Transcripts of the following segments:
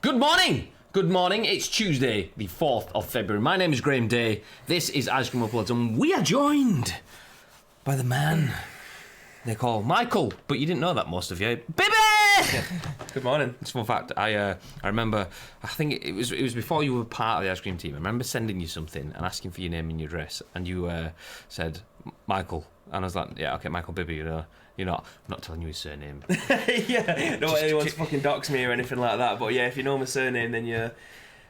Good morning! Good morning, it's Tuesday, the 4th of February. My name is Graham Day. This is Ice Cream Uploads, and we are joined by the man they call Michael, but you didn't know that, most of you. Baby! Good morning. It's a fun fact. I remember, I think it was before you were part of the ice cream team. I remember sending you something and asking for your name and your address, and you said Michael, and I was like, yeah, okay, Michael Bibby, I'm not telling you his surname. Yeah, don't want anyone to fucking dox me or anything like that, but yeah, if you know my surname, then you're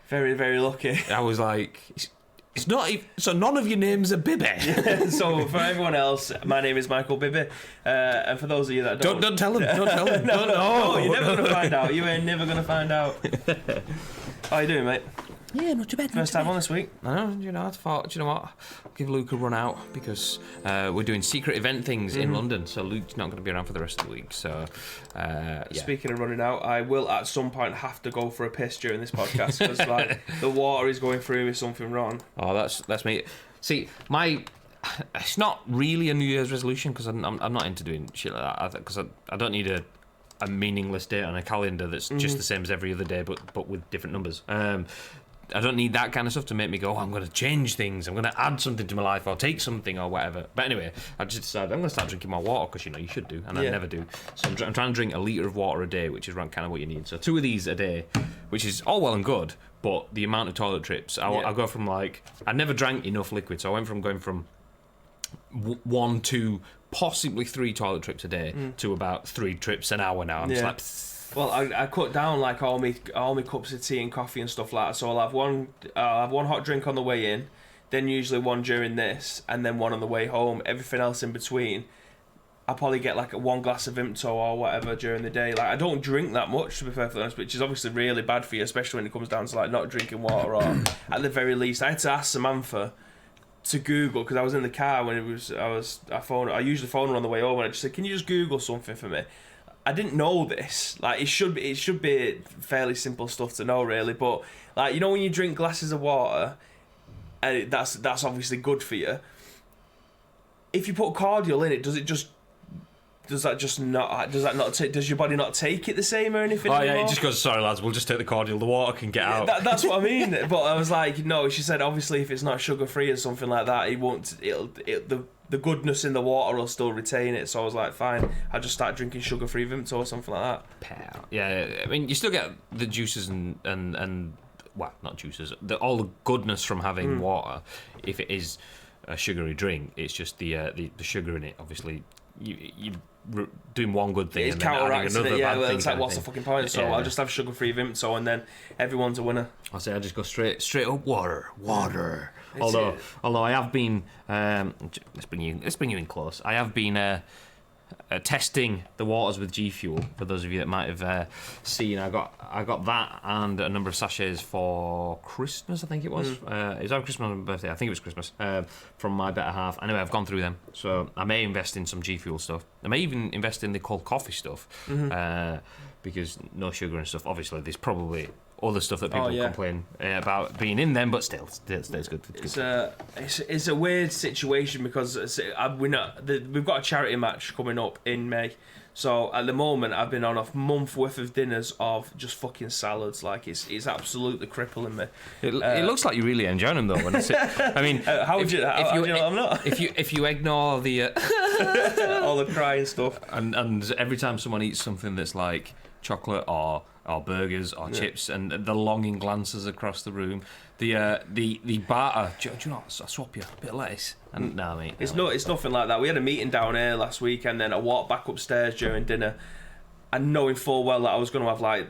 very, very lucky. I was like, it's not even, so none of your names are Bibby. So for everyone else, my name is Michael Bibby, and for those of you that don't tell them, don't tell them. No, you're never going to find out. You ain't never going to find out. How you doing, mate? Yeah, not too bad. First time on this week. I know, I thought, you know what, I'll give Luke a run out because we're doing secret event things in London, so Luke's not going to be around for the rest of the week. So, yeah. Speaking of running out, I will at some point have to go for a piss during this podcast because like the water is going through with something wrong. Oh, that's me. See, it's not really a New Year's resolution because I'm not into doing shit like that because I don't need a meaningless date on a calendar that's just the same as every other day but with different numbers. I don't need that kind of stuff to make me go, I'm going to change things, I'm going to add something to my life or take something or whatever. But anyway, I just decided I'm going to start drinking more water because, you should do, and I never do. So I'm trying to drink a litre of water a day, which is kind of what you need. So 2 of these a day, which is all well and good, but the amount of toilet trips, I go from I never drank enough liquid, so I went from going from 1 to possibly 3 toilet trips a day to about 3 trips an hour now. I'm just like... Well, I cut down like all my cups of tea and coffee and stuff like that. So I'll have one hot drink on the way in, then usually one during this, and then one on the way home. Everything else in between, I'll probably get like 1 glass of Vimto or whatever during the day. Like I don't drink that much, to be perfectly honest, which is obviously really bad for you, especially when it comes down to like not drinking water or at the very least. I had to ask Samantha to Google because I was in the car when I usually phone her on the way home, and I just said, "Can you just Google something for me?" I didn't know this. Like it should be fairly simple stuff to know, really. But like when you drink glasses of water, and that's obviously good for you. If you put cordial in it, does your body not take it the same or anything? Oh anymore? yeah, it just goes, sorry lads, we'll just take the cordial. The water can get out. That's what I mean. But I was like, no. She said obviously if it's not sugar free or something like that, it won't. The goodness in the water will still retain it. So I was like, fine, I'll just start drinking sugar-free Vimto or something like that. Yeah, I mean, you still get the juices and well, not juices, all the goodness from having water. If it is a sugary drink, it's just the sugar in it. Obviously, you doing one good thing and then adding another bad thing. It's like, what's the fucking point? So I'll just have sugar-free Vimto, and then everyone's a winner. I'll say I just go straight up water. Although I have been, let's bring you in close. I have been testing the waters with G Fuel. For those of you that might have seen, I got that and a number of sachets for Christmas. I think it was. Is that Christmas or my birthday? I think it was Christmas. From my better half. Anyway, I've gone through them, so I may invest in some G Fuel stuff. I may even invest in the cold coffee stuff because no sugar and stuff. Obviously, there's probably other stuff that people complain about being in them, but still, it's good. It's a weird situation because we've got a charity match coming up in May. So at the moment, I've been on a month worth of dinners of just fucking salads. Like it's absolutely crippling me. It looks like you're really enjoying them though. When I mean, how would you know I'm not? If you ignore the all the crying stuff, and every time someone eats something that's like chocolate or burgers or chips, and the longing glances across the room, the barter. Do you know what? I'll swap you a bit of lettuce. And no, mate. It's nothing like that. We had a meeting down here last week, and then I walked back upstairs during dinner, and knowing full well that I was going to have like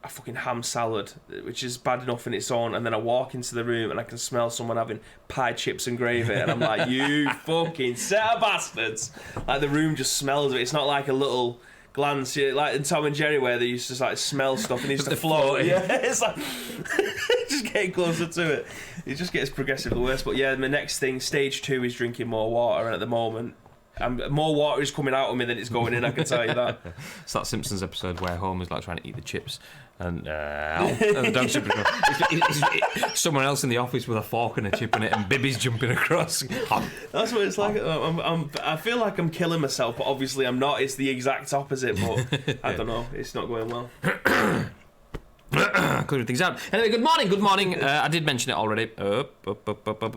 a fucking ham salad, which is bad enough in its own, and then I walk into the room and I can smell someone having pie, chips and gravy, and I'm like, you fucking set of bastards. Like the room just smells of it. It's not like a little glance, like in Tom and Jerry where they used to like smell stuff and it used to float. Yeah, it's like just getting closer to it. It just gets progressively worse. But yeah, my next thing, stage 2, is drinking more water, and at the moment, more water is coming out of me than it's going in. I can tell you that. It's that Simpsons episode where Homer's like trying to eat the chips, and the dog's jumping across. Someone else in the office with a fork and a chip in it, and Bibby's jumping across. That's what it's like. I feel like I'm killing myself, but obviously I'm not. It's the exact opposite. But I don't know. It's not going well. clearing things out. Anyway, good morning. I did mention it already. Up.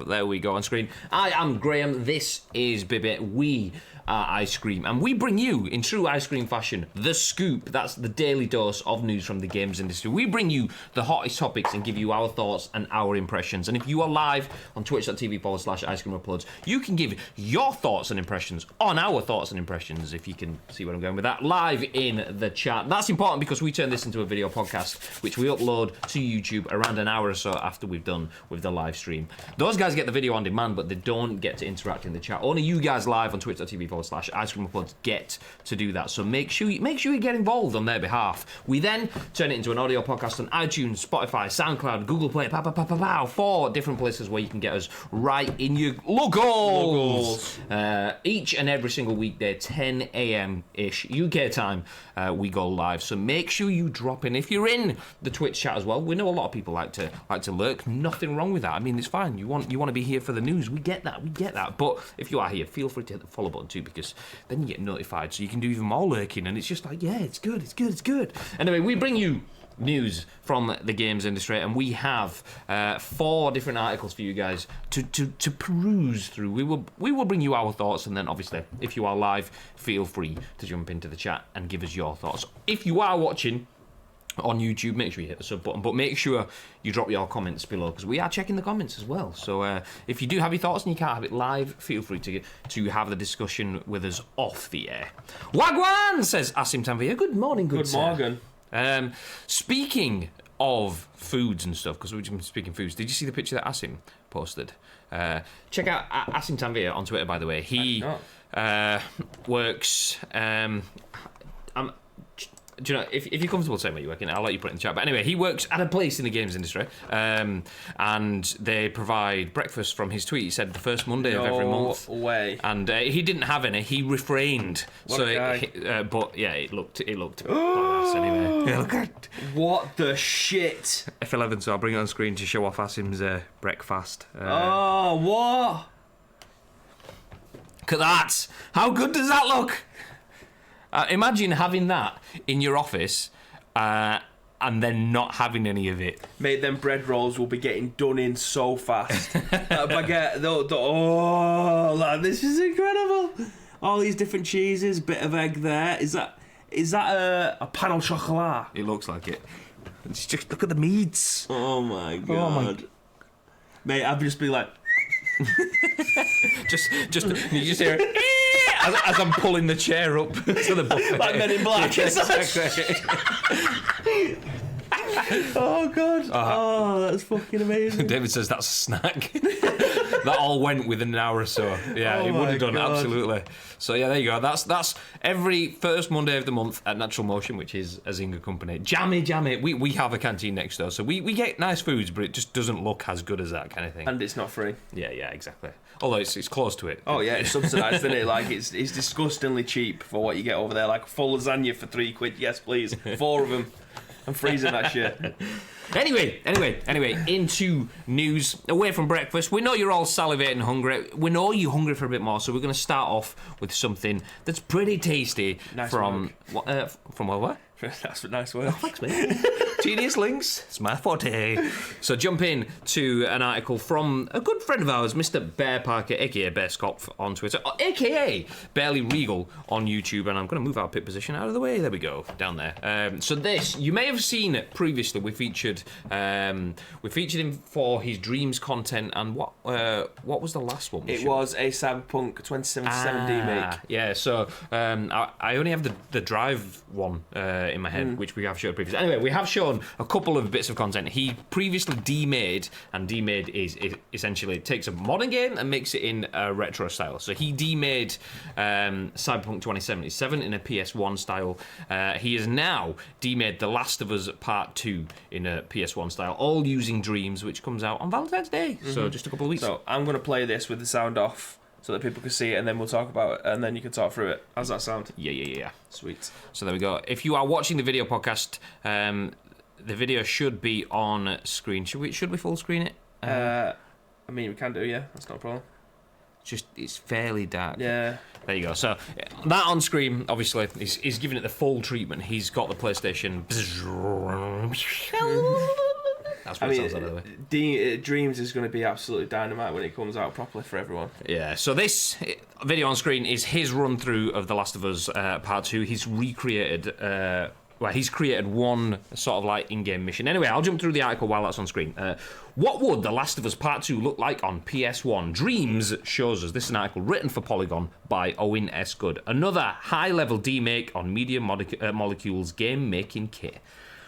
There we go on screen. I am Graham. This is Bibby. We are Ice Cream, and we bring you, in true ice cream fashion, the scoop. That's the daily dose of news from the games industry. We bring you the hottest topics and give you our thoughts and our impressions. And if you are live on twitch.tv/ice cream uploads, you can give your thoughts and impressions on our thoughts and impressions, if you can see where I'm going with that, live in the chat. That's important because we turn this into a video podcast, which we upload to YouTube around an hour or so after we've done with the live stream. Those guys get the video on demand, but they don't get to interact in the chat. Only you guys live on twitch.tv/ice cream uploads get to do that. So make sure you get involved on their behalf. We then turn it into an audio podcast on iTunes, Spotify, SoundCloud, Google Play, 4 different places where you can get us right in your logos. Each and every single weekday, 10 a.m. ish UK time, we go live. So make sure you drop in. If you're in the Twitch chat as well, we know a lot of people like to lurk. Nothing wrong with that. I mean, it's fine. You want to be here for the news. We get that. But if you are here, feel free to hit the follow button too, because then you get notified, so you can do even more lurking, and it's just like, yeah, it's good. Anyway, we bring you news from the games industry, and we have 4 different articles for you guys to peruse through. We will bring you our thoughts, and then obviously, if you are live, feel free to jump into the chat and give us your thoughts. If you are watching on YouTube, make sure you hit the sub button, but make sure you drop your comments below, because we are checking the comments as well. So if you do have your thoughts and you can't have it live, feel free to have the discussion with us off the air. Wagwan, says Asim Tanvir. Good morning, good morning. Speaking of foods and stuff, because we've been speaking foods, did you see the picture that Asim posted? Check out Asim Tanvir on Twitter, by the way. He works... do you know, if you're comfortable saying where you work in, I'll let you put it in the chat. But anyway, he works at a place in the games industry, and they provide breakfast from his tweet. He said the first Monday of every month. No way. And he didn't have any. He refrained. What a guy. But yeah, it looked badass anyway. Yeah, look at what the shit. F11, so I'll bring it on screen to show off Asim's breakfast. What? Look at that. How good does that look? Imagine having that in your office and then not having any of it. Mate, them bread rolls will be getting done in so fast. Baguette, lad, this is incredible. All these different cheeses, bit of egg there. Is that a pan au chocolat? It looks like it. Just look at the meats. Oh my god. Mate, I've just been like... just you just hear it as I'm pulling the chair up to the buffet. Like Men in Black. Yeah, exactly. Oh god. Oh, that's fucking amazing. David says that's a snack. That all went within an hour or so. Yeah, it would have done, God. Absolutely. So yeah, there you go. That's every first Monday of the month at Natural Motion, which is a Zynga company. Jammy. We have a canteen next door, so we get nice foods, but it just doesn't look as good as that kind of thing. And it's not free. Yeah, exactly. Although it's close to it. Oh yeah, it's subsidised, isn't it? Like it's disgustingly cheap for what you get over there. Like a full lasagna for £3. Yes, please. 4 of them. I'm freezing that shit. Anyway, into news. Away from breakfast, we know you're all salivating and hungry. We know you're hungry for a bit more, so we're going to start off with something that's pretty tasty. Nice from what? That's a nice word. Oh, thanks, mate. Tedious links, it's my forte. So jump in to an article from a good friend of ours, Mr. Bear Parker, aka Bear Scott on Twitter, aka Barely Regal on YouTube, and I'm going to move our pit position out of the way. There we go, down there. So this, you may have seen it previously. We featured him for his Dreams content, and what was the last one? It was a Cyberpunk 2077 remake. Yeah, so I only have the Drive one in my head, which we have showed previously. Anyway, we have shown a couple of bits of content. He previously demade, and demade is essentially takes a modern game and makes it in a retro style. So he demade Cyberpunk 2077 in a PS1 style. He has now demade The Last of Us Part 2 in a PS1 style, all using Dreams, which comes out on Valentine's Day. So just a couple of weeks. So I'm going to play this with the sound off, so that people can see it, and then we'll talk about it, and then you can talk through it. How's that sound? Yeah. Sweet. So there we go. If you are watching the video podcast, the video should be on screen. Should we full screen it? I mean, we can do, yeah. That's not a problem. it's fairly dark. Yeah. There you go. So that on screen, obviously, he's giving it the full treatment. He's got the PlayStation. That's what it sounds like, by the way. Dreams is going to be absolutely dynamite when it comes out properly for everyone. Yeah, so this video on screen is his run through of The Last of Us Part 2. He's recreated, he's created one sort of like in-game mission. Anyway, I'll jump through the article while that's on screen. What would The Last of Us Part 2 look like on PSOne? Dreams shows us. This is an article written for Polygon by Owen S. Good. Another high-level demake on Media Molecule's game-making kit.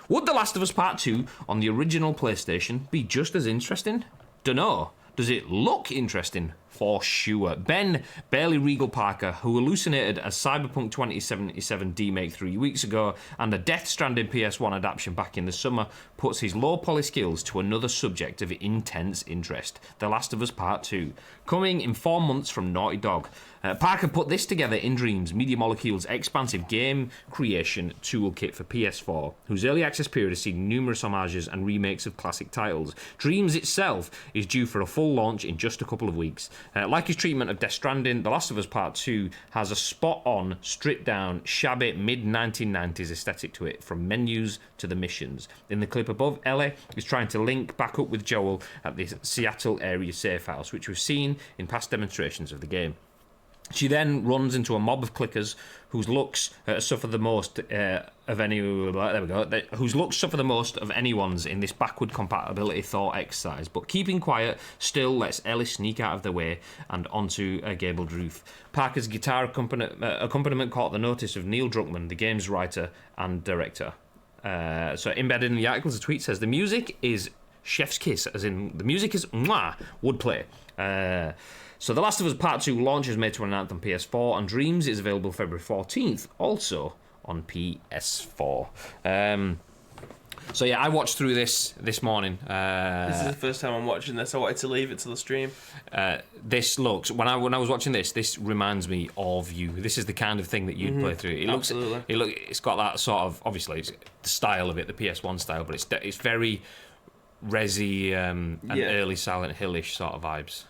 Would The Last of Us Part 2 on the original PlayStation be just as interesting? Dunno. Does it look interesting? For sure. Ben Barely Regal Parker, who hallucinated a Cyberpunk 2077 demake 3 weeks ago and a Death Stranding PS1 adaptation back in the summer, puts his low-poly skills to another subject of intense interest, The Last of Us Part 2, coming in 4 months from Naughty Dog. Parker put this together in Dreams, Media Molecule's expansive game creation toolkit for PS4, whose early access period has seen numerous homages and remakes of classic titles. Dreams itself is due for a full launch in just a couple of weeks. Like his treatment of Death Stranding, The Last of Us Part 2 has a spot-on, stripped-down, shabby mid-1990s aesthetic to it, from menus to the missions. In the clip above, Ellie is trying to link back up with Joel at the Seattle area safe house, which we've seen in past demonstrations of the game. She then runs into a mob of clickers whose looks suffer the most whose looks suffer the most of anyone's in this backward compatibility thought exercise. But keeping quiet still lets Ellie sneak out of the way and onto a gabled roof. Parker's guitar accompaniment caught the notice of Neil Druckmann, the game's writer and director. So embedded in the article, the tweet says the music is chef's kiss, as in the music is mwah, would play. So The Last of Us Part 2 launches May 29th on PS4, and Dreams is available February 14th, also on PS4. So yeah, I watched through this morning. This is the first time I'm watching this. I wanted to leave it to the stream. This looks, when I was watching this reminds me of you. This is the kind of thing that you'd play through. It looks, absolutely. It's got that sort of, obviously it's the style of it, the PS1 style, but it's very resi and early Silent Hill-ish sort of vibes.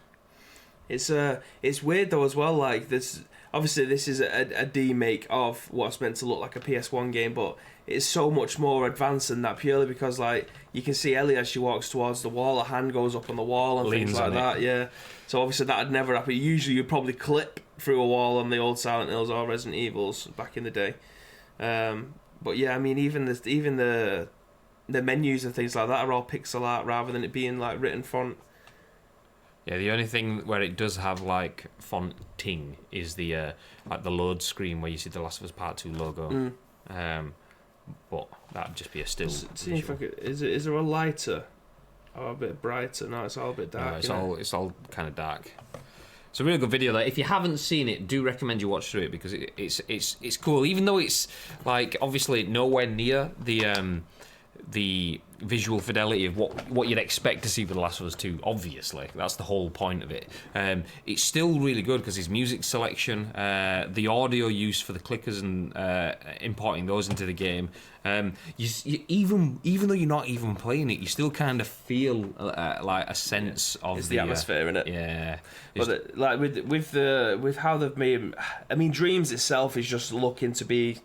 It's weird though as well. Like this, obviously this is a demake of what's meant to look like a PS1 game, but it's so much more advanced than that, purely because like you can see Ellie as she walks towards the wall, her hand goes up on the wall and Leans things like that. Yeah, so obviously that had never happened. Usually you'd probably clip through a wall on the old Silent Hills or Resident Evils back in the day. But yeah, I mean even the menus and things like that are all pixel art rather than it being like written font. Yeah, the only thing where it does have like fonting is the like the load screen where you see the Last of Us Part 2 logo. But that'd just be a still. See if I could, is there a lighter or a bit brighter? No, it's all a bit dark. No, it's all kind of dark. It's a really good video. Like, if you haven't seen it, do recommend you watch through it because it's cool. Even though it's like obviously nowhere near the visual fidelity of what you'd expect to see for The Last of Us 2, obviously. That's the whole point of it. It's still really good because his music selection, the audio use for the clickers and importing those into the game, you even though you're not even playing it, you still kind of feel like a sense of it's the atmosphere in it. Yeah. But like with how they've made, I mean, Dreams itself is just looking to be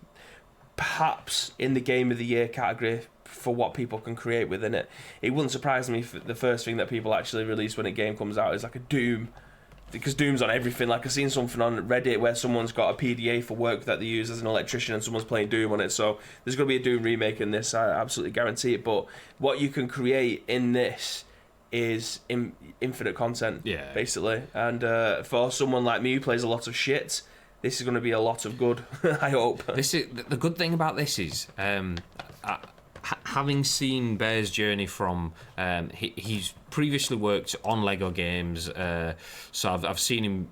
perhaps in the Game of the Year category for what people can create within it. It wouldn't surprise me if the first thing that people actually release when a game comes out is like a Doom, because Doom's on everything. Like I've seen something on Reddit where someone's got a PDA for work that they use as an electrician and someone's playing Doom on it, so there's going to be a Doom remake in this, I absolutely guarantee it. But what you can create in this is infinite content, basically, and for someone like me who plays a lot of shit, this is going to be a lot of good. I hope. This is the good thing about this is having seen Bear's journey from he's previously worked on Lego games, so I've seen him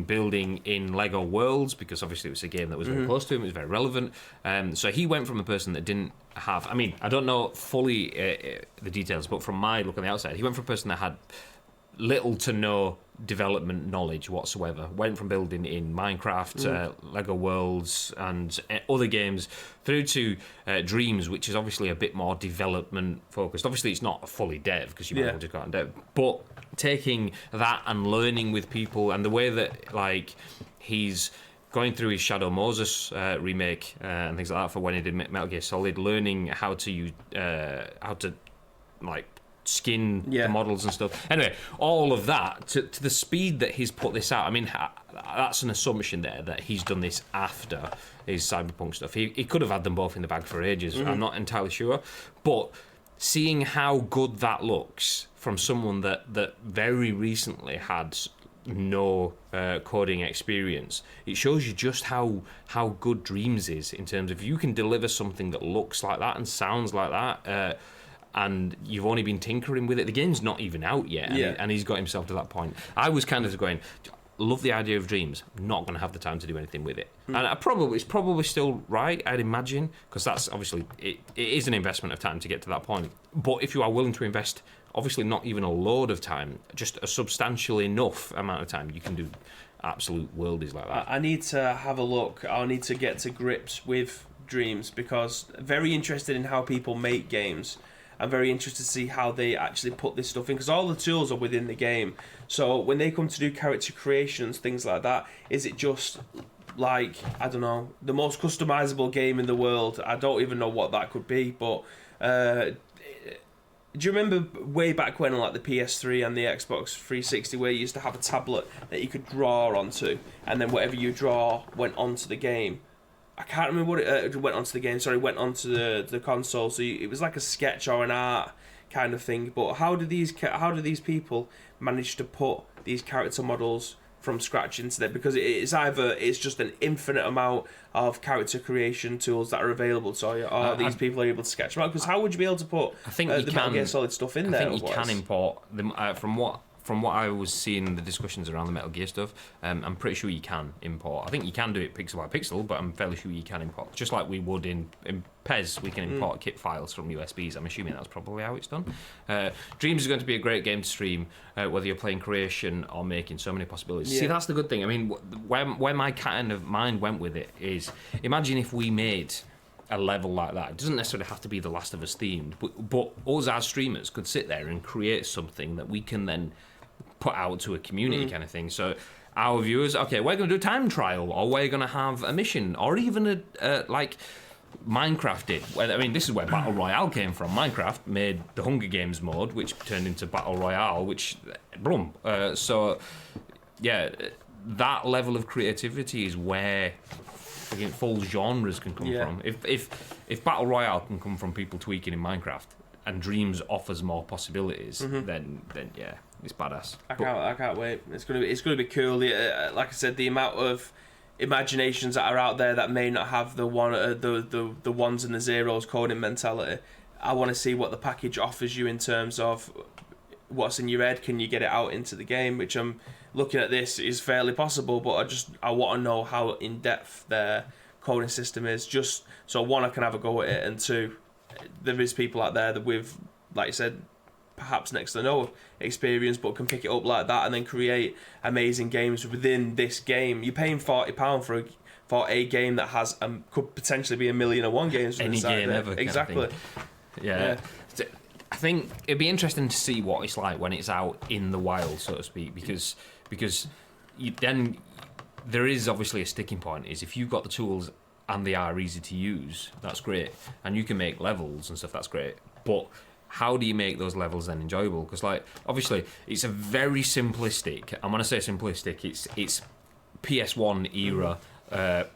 building in Lego Worlds, because obviously it was a game that was very close to him, it was very relevant. So he went from a person that didn't have, I mean, I don't know fully the details, but from my look on the outside, he went from a person that had little to no development knowledge whatsoever. Went from building in Minecraft, Lego Worlds, and other games through to Dreams, which is obviously a bit more development focused. Obviously, it's not fully dev because you might well just go out and dev, but taking that and learning with people, and the way that like he's going through his Shadow Moses remake and things like that for when he did Metal Gear Solid, learning how to like skin the models and stuff. Anyway, all of that to the speed that he's put this out. I mean, that's an assumption there that he's done this after his Cyberpunk stuff. He could have had them both in the bag for ages. I'm not entirely sure, but seeing how good that looks from someone that very recently had no coding experience, it shows you just how good Dreams is in terms of you can deliver something that looks like that and sounds like that. And you've only been tinkering with it. The game's not even out yet, and he's got himself to that point. I was kind of going, love the idea of Dreams, not going to have the time to do anything with it. And it's probably still right, I'd imagine, because that's obviously, it is an investment of time to get to that point. But if you are willing to invest, obviously not even a load of time, just a substantial enough amount of time, you can do absolute worldies like that. I need to have a look. I'll need to get to grips with Dreams, because very interested in how people make games. I'm very interested to see how they actually put this stuff in, because all the tools are within the game. So when they come to do character creations, things like that, is it just like, I don't know, the most customizable game in the world? I don't even know what that could be, but do you remember way back when on like the PS3 and the Xbox 360 where you used to have a tablet that you could draw onto, and then whatever you draw went onto the game? I can't remember what it went onto the game. Sorry, went onto the console. So it was like a sketch or an art kind of thing. But how do these people manage to put these character models from scratch into there? Because it's just an infinite amount of character creation tools that are available to you, or these people are able to sketch them out. Because how would you be able to put the Metal Gear Solid stuff in there? I think you can import them from what I was seeing in the discussions around the Metal Gear stuff. I'm pretty sure you can import. I think you can do it pixel by pixel, but I'm fairly sure you can import. Just like we would in PES, we can import kit files from USBs. I'm assuming that's probably how it's done. Dreams is going to be a great game to stream, whether you're playing creation or making. So many possibilities. Yeah. See, that's the good thing. I mean, where my kind of mind went with it is, imagine if we made a level like that. It doesn't necessarily have to be The Last of Us themed, but us as streamers could sit there and create something that we can then put out to a community kind of thing. So our viewers, okay, we're going to do a time trial, or we're going to have a mission, or even like Minecraft did. I mean, this is where Battle Royale came from. Minecraft made the Hunger Games mode, which turned into Battle Royale, which, boom. So, yeah, that level of creativity is where full genres can come from. If Battle Royale can come from people tweaking in Minecraft, and Dreams offers more possibilities, then yeah, it's badass. I can't wait. It's gonna be cool. Like I said, the amount of imaginations that are out there that may not have the ones and the zeros coding mentality. I want to see what the package offers you in terms of what's in your head. Can you get it out into the game? Which I'm looking at this is fairly possible, but I want to know how in depth their coding system is. Just so one, I can have a go at it, and two, there is people out there that with, like you said, perhaps next to no experience, but can pick it up like that and then create amazing games within this game. You're paying £40 for a game that has could potentially be 1,000,001 games. Any game ever. Exactly. Yeah. I think it'd be interesting to see what it's like when it's out in the wild, so to speak, because then there is obviously a sticking point. Is if you've got the tools and they are easy to use, that's great, and you can make levels and stuff, that's great, but how do you make those levels then enjoyable? Because, like, obviously it's a very simplistic, I'm going to say simplistic, it's PS1 era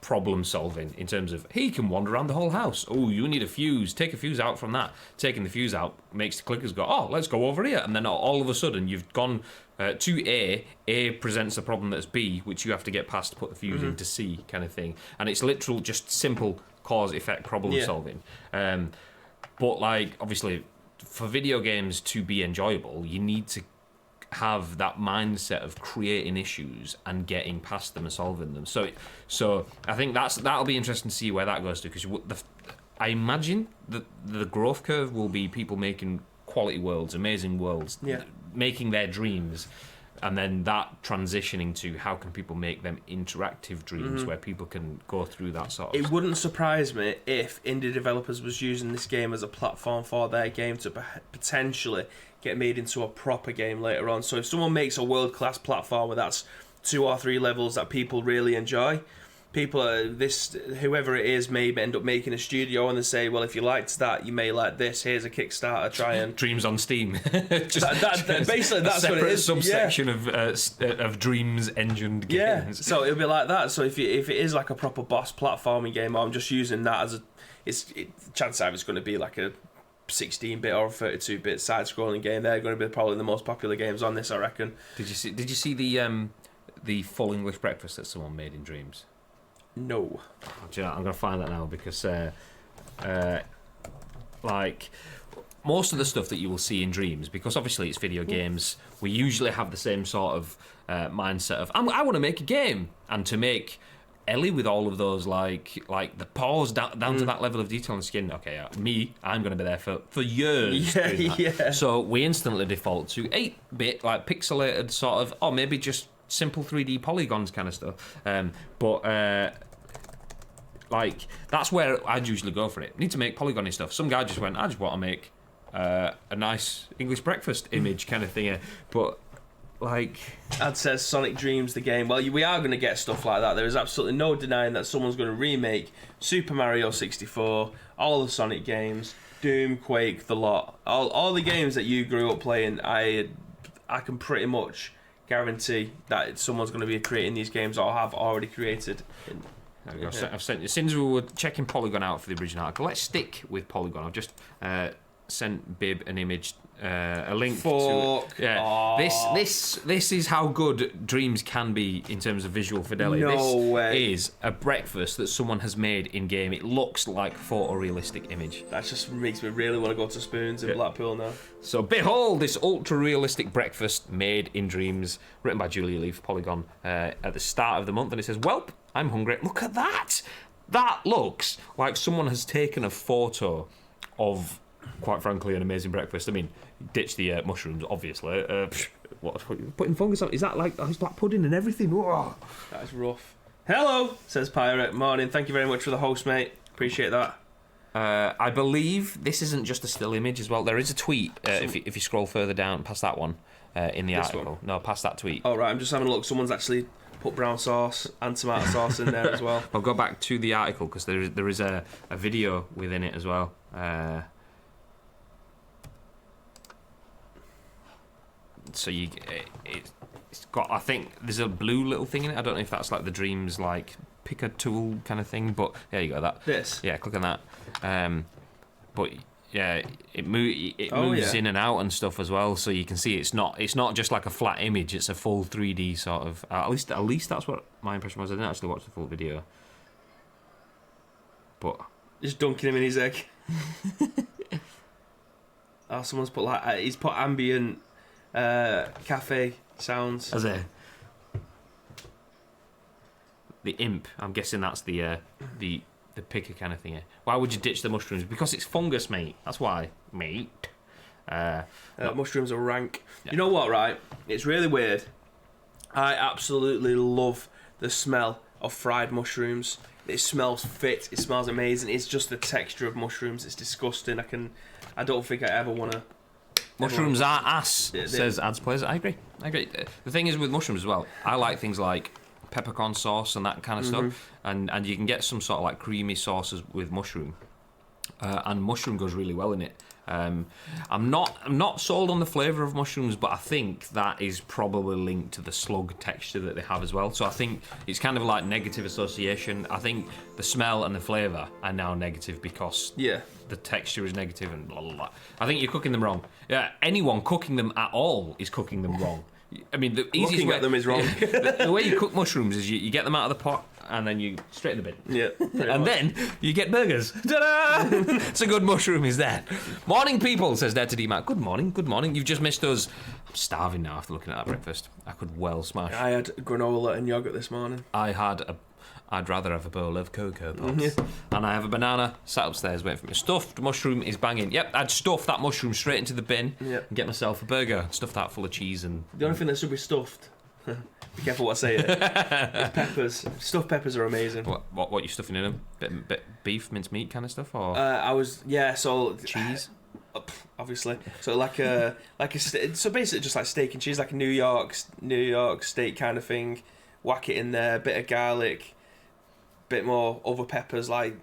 problem solving in terms of he can wander around the whole house. Oh, you need a fuse, take a fuse out from that. Taking the fuse out makes the clickers go, oh, let's go over here, and then all of a sudden you've gone to A presents a problem that's B, which you have to get past to put the fuse into C, kind of thing. And it's literal just simple cause effect problem solving. But, like, obviously for video games to be enjoyable, you need to have that mindset of creating issues and getting past them and solving them. So I think that'll be interesting to see where that goes to, because I imagine that the growth curve will be people making quality worlds, amazing worlds, making their dreams, and then that transitioning to how can people make them interactive dreams where people can go through that sort of It wouldn't surprise me if indie developers was using this game as a platform for their game to potentially get made into a proper game later on. So if someone makes a world-class platformer that's 2 or 3 levels that people really enjoy, whoever it is may end up making a studio and they say, well, if you liked that, you may like this. Here's a Kickstarter. Try and Dreams on Steam. basically that's what it is. Subsection of Dreams engined games. Yeah, so it'll be like that. So if it is like a proper boss platforming game, I'm just using that as chances are it's going to be like a 16-bit or a 32-bit side-scrolling game. They're going to be probably the most popular games on this, I reckon. Did you see the full English breakfast that someone made in Dreams? No. Do you know, I'm going to find that now because, like, most of the stuff that you will see in Dreams, because obviously it's video games, we usually have the same sort of mindset of, I want to make a game, and to make Ellie with all of those, like the paws down to that level of detail on the skin, okay, I'm going to be there for years. Yeah. So we instantly default to 8-bit, like, pixelated sort of, or maybe just simple 3D polygons kind of stuff. Like, that's where I'd usually go for it. Need to make polygony stuff. Some guy just went, I just want to make a nice English breakfast image kind of thing. But, like... Ad says Sonic Dreams the game. Well, we are going to get stuff like that. There is absolutely no denying that someone's going to remake Super Mario 64, all the Sonic games, Doom, Quake, the lot. All the games that you grew up playing, I can pretty much guarantee that someone's going to be creating these games or have already created. There we go. Yeah. I've sent, since we were checking Polygon out for the original article, let's stick with Polygon. I've just sent Bib an image, a link to. Yeah. Aww. This is how good Dreams can be in terms of visual fidelity. No way. Is a breakfast that someone has made in game. It looks like photorealistic image. That just makes me really want to go to Spoons in Blackpool now. So behold this ultra-realistic breakfast made in Dreams, written by Julia Lee for Polygon at the start of the month, and it says, "Welp, I'm hungry. Look at that. That looks like someone has taken a photo of, quite frankly, an amazing breakfast. I mean, ditch the mushrooms, obviously. What putting fungus on? Is that like it's black pudding and everything? Whoa. That is rough. Hello, says Pirate. Morning. Thank you very much for the host, mate. Appreciate that. I believe this isn't just a still image as well. There is a tweet if you scroll further down past that one in the article. One? No, past that tweet. Oh right, I'm just having a look. Someone's actually put brown sauce and tomato sauce in there as well. I'll go back to the article because there is a video within it as well. So it's got, I think there's a blue little thing in it. I don't know if that's like the Dreams like picker tool kind of thing, but there you go. Click on that. But yeah, it moves in and out and stuff as well, so you can see it's not just like a flat image. It's a full 3D sort of. At least that's what my impression was. I didn't actually watch the full video, but just dunking him in his egg. Oh, someone's put he's put ambient cafe sounds. As the imp, I'm guessing that's the picker kind of thing. Why would you ditch the mushrooms? Because it's fungus, mate. That's why, mate. Mushrooms are rank. Yeah. You know what, right? It's really weird. I absolutely love the smell of fried mushrooms. It smells fit. It smells amazing. It's just the texture of mushrooms. It's disgusting. I don't think I ever want to. Mushrooms are ass, says Ads Players. I agree. The thing is with mushrooms as well, I like things like peppercorn sauce and that kind of stuff, and you can get some sort of like creamy sauces with mushroom, and mushroom goes really well in it. I'm not sold on the flavour of mushrooms, but I think that is probably linked to the slug texture that they have as well. So I think it's kind of like negative association. I think the smell and the flavour are now negative because the texture is negative and blah blah blah. I think you're cooking them wrong. Yeah, anyone cooking them at all is cooking them wrong. I mean, the easiest way at them is wrong. The way you cook mushrooms is you get them out of the pot and then you straight in the bin. Yeah. And then you get burgers. Ta-da! It's a good mushroom is there. Morning, people, says Dare to D-Mac. Good morning. You've just missed us. I'm starving now after looking at that breakfast. I could well smash. I had granola and yogurt this morning. I had I'd rather have a bowl of Cocoa Pops. And I have a banana sat upstairs waiting for me. Stuffed mushroom is banging. Yep, I'd stuff that mushroom straight into the bin and get myself a burger. Stuff that full of cheese and... The only thing that should be stuffed... Be careful what I say. It's peppers. Stuffed peppers are amazing. What you stuffing in them? Bit beef, mince meat kind of stuff, or so cheese? Obviously. So so basically just like steak and cheese, like a New York steak kind of thing. Whack it in there, bit of garlic, bit more other peppers. Like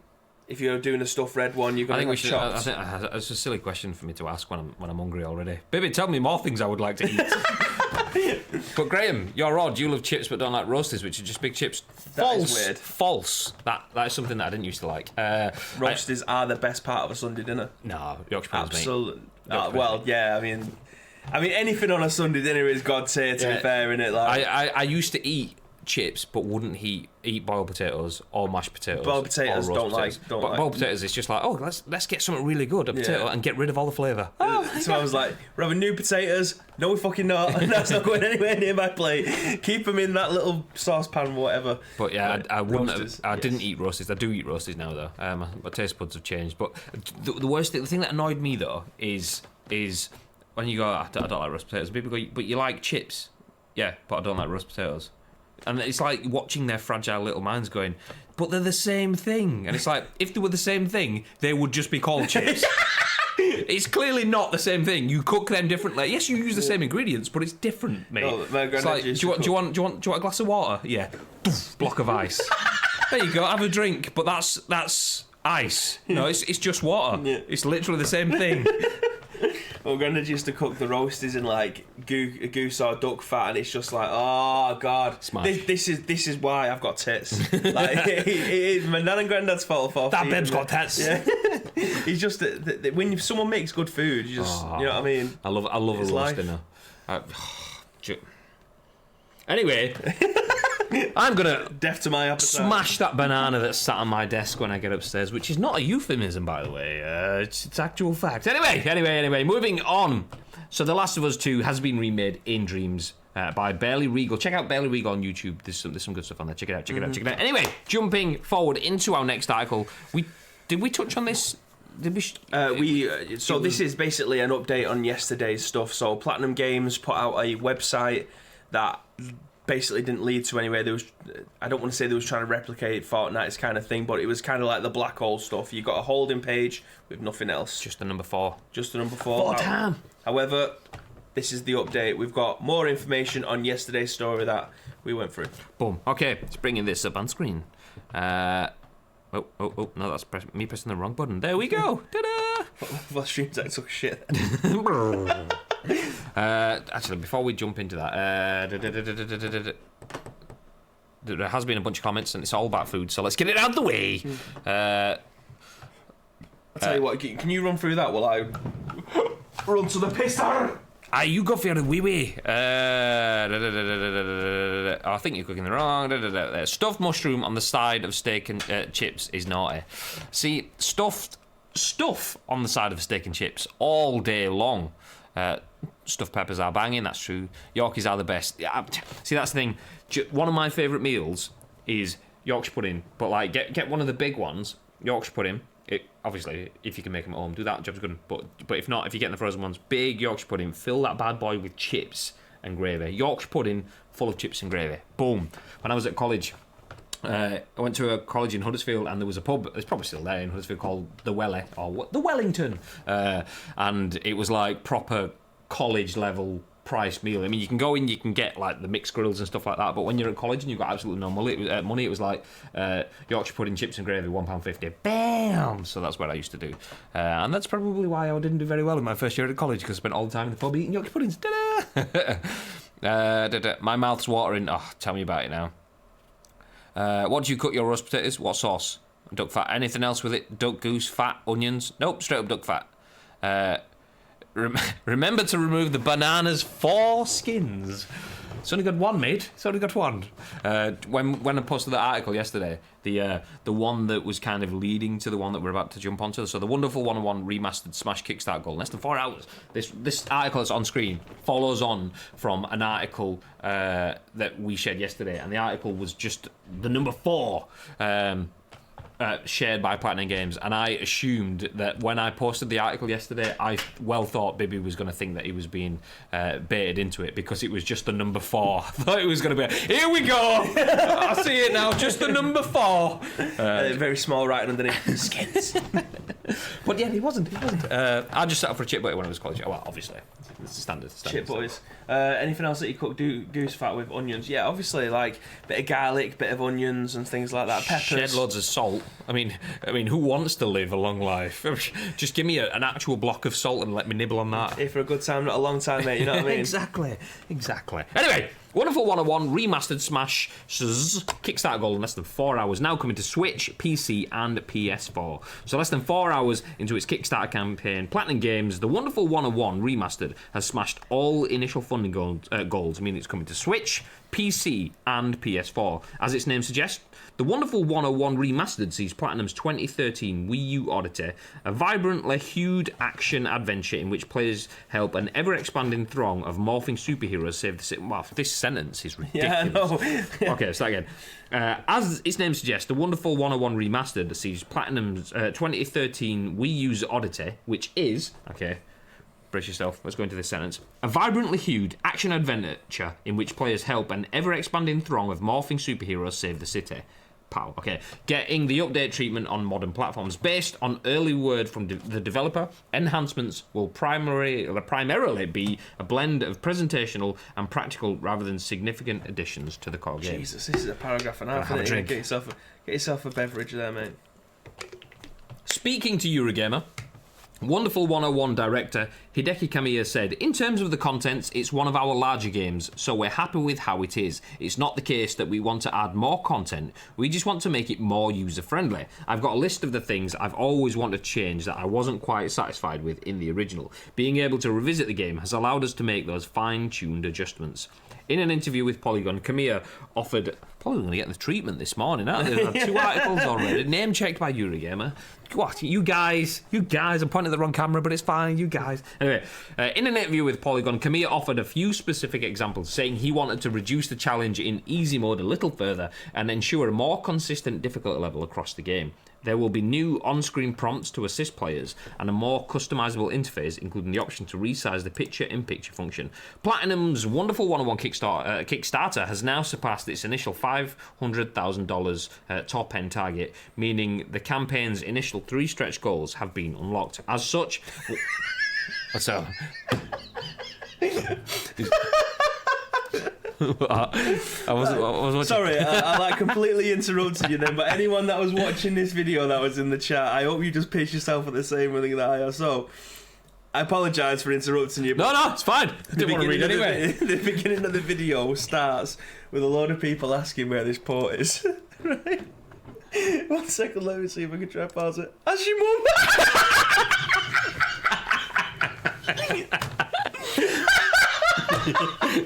if you're doing a stuffed red one, you're going to chopped. I think it's a silly question for me to ask when I'm hungry already. Baby, tell me more things I would like to eat. But Graham, you're odd. You love chips but don't like roasties, which are just big chips. That is weird. False. That is something that I didn't used to like. Roasties are the best part of a Sunday dinner. No, Yorkshire puddings, absolutely. Well, yeah. I mean, anything on a Sunday dinner is God tier. To be fair, innit? Like, I used to eat chips but wouldn't eat boiled potatoes or mashed potatoes. Boiled potatoes don't like. Boiled potatoes, it's just like, oh, let's get something really good, a potato, and get rid of all the flavour. So I was like, we're having new potatoes. No, we're fucking not. That's not going anywhere near my plate. Keep them in that little saucepan or whatever. But yeah, I wouldn't. I didn't eat roasties. I do eat roasties now though. My taste buds have changed. But the worst thing, the thing that annoyed me though, is when you go, I don't like roast potatoes. People go, but you like chips? Yeah, but I don't like roast potatoes. And it's like watching their fragile little minds going, but they're the same thing. And it's like, if they were the same thing, they would just be called chips. It's clearly not the same thing. You cook them differently. Yes, you use the same ingredients, but it's different, mate. It's like, do you want a glass of water? Yeah. Block of ice. There you go, have a drink. But that's ice. No, it's just water. Yeah. It's literally the same thing. Well, Grandad used to cook the roasties in like goose or duck fat, and it's just like, oh god, this is why I've got tits. Like, it is my nan and Grandad's fault for that babe's got tits. Yeah. It's just when someone makes good food, you just you know what I mean. I love a roast dinner. Anyway. I'm gonna deaf to my appetite. Smash that banana that's sat on my desk when I get upstairs, which is not a euphemism, by the way. It's actual fact. Anyway, moving on. So The Last of Us 2 has been remade in dreams by Barely Regal. Check out Barely Regal on YouTube. There's some good stuff on there. Check it out. Anyway, jumping forward into our next article, did we touch on this? This is basically an update on yesterday's stuff. So Platinum Games put out a website that basically didn't lead to anywhere. I don't want to say they was trying to replicate Fortnite's kind of thing, but it was kind of like the black hole stuff. You got a holding page with nothing else. Just the number 4. For time. However, this is the update. We've got more information on yesterday's story that we went through. Boom. Okay, let's bring this up on screen. No, that's me pressing the wrong button. There we go. Ta-da! What streams that took shit. Actually, before we jump into that, there has been a bunch of comments, and it's all about food. So let's get it out of the way. I'll tell you what. Can you run through that while I run to the pisser? You go for your wee. I think you're cooking the wrong. Stuffed mushroom on the side of steak and chips is naughty. See, stuff on the side of steak and chips all day long. Stuffed peppers are banging, that's true. Yorkies are the best. See, that's the thing. One of my favourite meals is Yorkshire pudding, but like get one of the big ones, Yorkshire pudding. Obviously, if you can make them at home, do that. Job's good. But if not, if you get the frozen ones, big Yorkshire pudding, fill that bad boy with chips and gravy. Yorkshire pudding full of chips and gravy. Boom. When I was at college, I went to a college in Huddersfield, and there was a pub, it's probably still there in Huddersfield, called The Welly, or The Wellington. And it was like proper college level price meal. I mean, you can go in, you can get like the mixed grills and stuff like that, but when you're at college and you've got absolutely no money, it was like Yorkshire pudding, chips and gravy, £1.50. Bam! So that's what I used to do. And that's probably why I didn't do very well in my first year at college, because I spent all the time in the pub eating Yorkshire puddings. My mouth's watering. Oh, tell me about it now. What do you cook your roast potatoes? What sauce? Duck fat. Anything else with it? Duck, goose, fat, onions? Nope, straight up duck fat. Remember to remove the banana's 4 skins. It's only got one, mate. It's only got one. When I posted that article yesterday, the one that was kind of leading to the one that we're about to jump onto, so the Wonderful 101 Remastered Smash Kickstarter goal, less than 4 hours. This article that's on screen follows on from an article that we shared yesterday, and the article was just the number 4. Shared by Platinum Games, and I assumed that when I posted the article yesterday, I well thought Bibby was going to think that he was being baited into it because it was just the number 4. I thought it was going to be, here we go, I see it now, just the number 4. Very small writing underneath. Skins. But yeah, he wasn't. I just set up for a chip butty when I was college. Well, obviously, it's the standard. Chip butties. Anything else that you cook goose fat with? Onions. Yeah, obviously, like bit of garlic, bit of onions and things like that. Peppers. Shed loads of salt. I mean, who wants to live a long life? Just give me an actual block of salt and let me nibble on that. Here for a good time, not a long time, mate. You know what I mean? Exactly. Anyway, Wonderful 101 Remastered Smash Kickstarter goal in less than 4 hours. Now coming to Switch, PC, and PS4. So less than 4 hours into its Kickstarter campaign, Platinum Games, the Wonderful 101 Remastered has smashed all initial funding goals. Meaning it's coming to Switch, PC, and PS4. As its name suggests, the Wonderful 101 Remastered sees Platinum's 2013 Wii U oddity, a vibrantly hued action adventure in which players help an ever-expanding throng of morphing superheroes save the city. Wow, this sentence is ridiculous. Yeah, I know. Okay, start again. As its name suggests, the Wonderful 101 Remastered sees Platinum's 2013 Wii U's oddity, which is... Okay, brace yourself, let's go into this sentence. A vibrantly hued action adventure in which players help an ever-expanding throng of morphing superheroes save the city. Pow. Okay, getting the update treatment on modern platforms. Based on early word from the developer, enhancements will primarily be a blend of presentational and practical rather than significant additions to the core game. Jesus, this is a paragraph and a half. Have a drink. Get yourself a beverage there, mate. Speaking to Eurogamer, Wonderful 101 director Hideki Kamiya said, in terms of the contents, it's one of our larger games, so we're happy with how it is. It's not the case that we want to add more content, we just want to make it more user-friendly. I've got a list of the things I've always wanted to change that I wasn't quite satisfied with in the original. Being able to revisit the game has allowed us to make those fine-tuned adjustments. In an interview with Polygon, Kamiya offered... Probably going to get the treatment this morning, aren't they? They've had 2 articles already, name-checked by Eurogamer. What? You guys, I'm pointing at the wrong camera, but it's fine, you guys. Anyway, in an interview with Polygon, Kamiya offered a few specific examples, saying he wanted to reduce the challenge in easy mode a little further and ensure a more consistent difficulty level across the game. There will be new on-screen prompts to assist players and a more customizable interface, including the option to resize the picture-in-picture function. Platinum's Wonderful 101 Kickstarter has now surpassed its initial $500,000 top-end target, meaning the campaign's initial 3 stretch goals have been unlocked. As such... So... I was Sorry, I like completely interrupted you then, but anyone that was watching this video that was in the chat, I hope you just piss yourself at the same thing that I are. So, I apologise for interrupting you. No, it's fine. I didn't want to read anyway. The beginning of the video starts with a load of people asking where this port is. Right? 1 second, let me see if I can try and pause it. Ask your mum!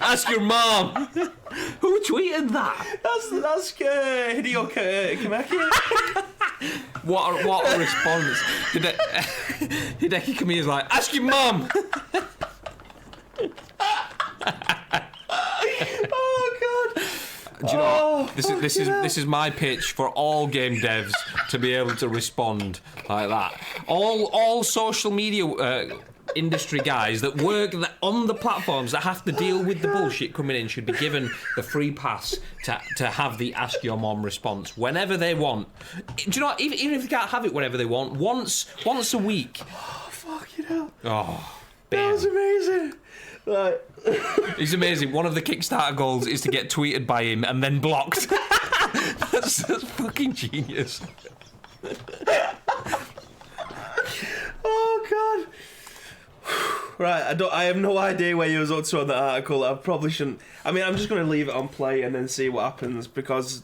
Ask your mom. Who tweeted that? That's Hideo Kameki. What a response. Hideki Kamiya's like, ask your mom. Oh god. Do you know what? This is my pitch for all game devs to be able to respond like that. All social media industry guys that work on the platforms that have to deal with the bullshit coming in should be given the free pass to have the ask your mom response whenever they want. Do you know what? Even if they can't have it whenever they want, once a week. Oh, fucking hell. Oh, that was amazing. Like... He's amazing. One of the Kickstarter goals is to get tweeted by him and then blocked. That's fucking genius. Oh god. Right, I have no idea where you was up to on that article. I probably shouldn't. I mean, I'm just going to leave it on play and then see what happens, because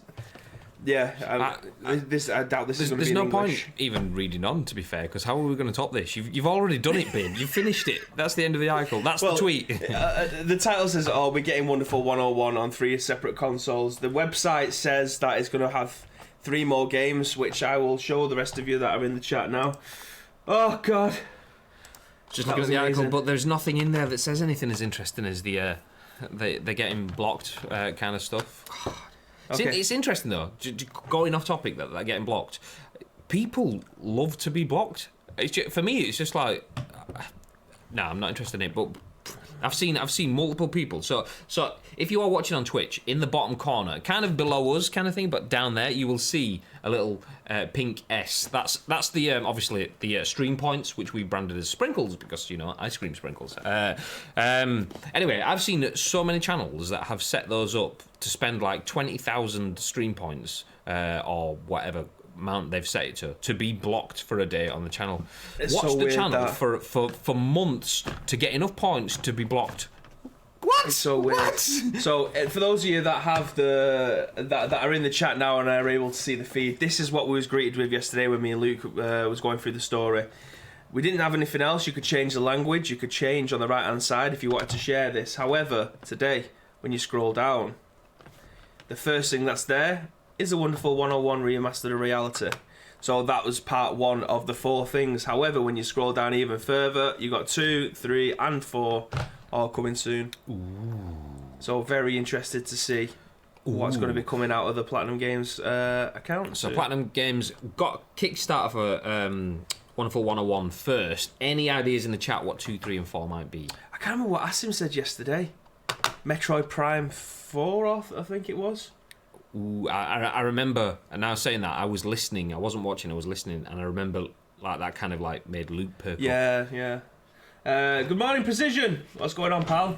Yeah, I doubt this is going to be There's in no English. point even reading on, to be fair, because how are we going to top this? You've already done it, Bin. You've finished it. That's the end of the article. That's the tweet. The title says, we're getting Wonderful 101 on 3 separate consoles. The website says that it's going to have 3 more games, which I will show the rest of you that are in the chat now. Oh, God. Just looking at the article, but there's nothing in there that says anything as interesting as they're getting blocked kind of stuff. Okay. It's interesting though. Going off topic, that they're getting blocked. People love to be blocked. For me, it's just like, nah, I'm not interested in it. But I've seen multiple people. So if you are watching on Twitch, in the bottom corner, kind of below us, kind of thing, but down there, you will see a little pink S. That's the obviously the stream points, which we branded as sprinkles because ice cream sprinkles. Anyway, I've seen so many channels that have set those up to spend like 20,000 stream points or whatever amount they've set it to be blocked for a day on the channel. Watch the channel for months to get enough points to be blocked. What? It's so weird. What? So for those of you that have that are in the chat now and are able to see the feed, this is what we was greeted with yesterday when me and Luke was going through the story. We didn't have anything else. You could change the language. You could change on the right hand side if you wanted to share this. However, today when you scroll down, the first thing that's there is a Wonderful 101 Remastered of Reality. So that was part 1 of the 4 things. However, when you scroll down even further, you got 2, 3, and 4 all coming soon. Ooh. So very interested to see what's going to be coming out of the Platinum Games account. So Platinum Games got Kickstarter for Wonderful 101 first. Any ideas in the chat what 2, 3, and 4 might be? I can't remember what Asim said yesterday. Metroid Prime 4, I think it was. Ooh, I remember, and now saying that, I was listening. I wasn't watching, I was listening, and I remember like that kind of like made Luke perk up. Yeah. Good morning, Precision. What's going on, pal?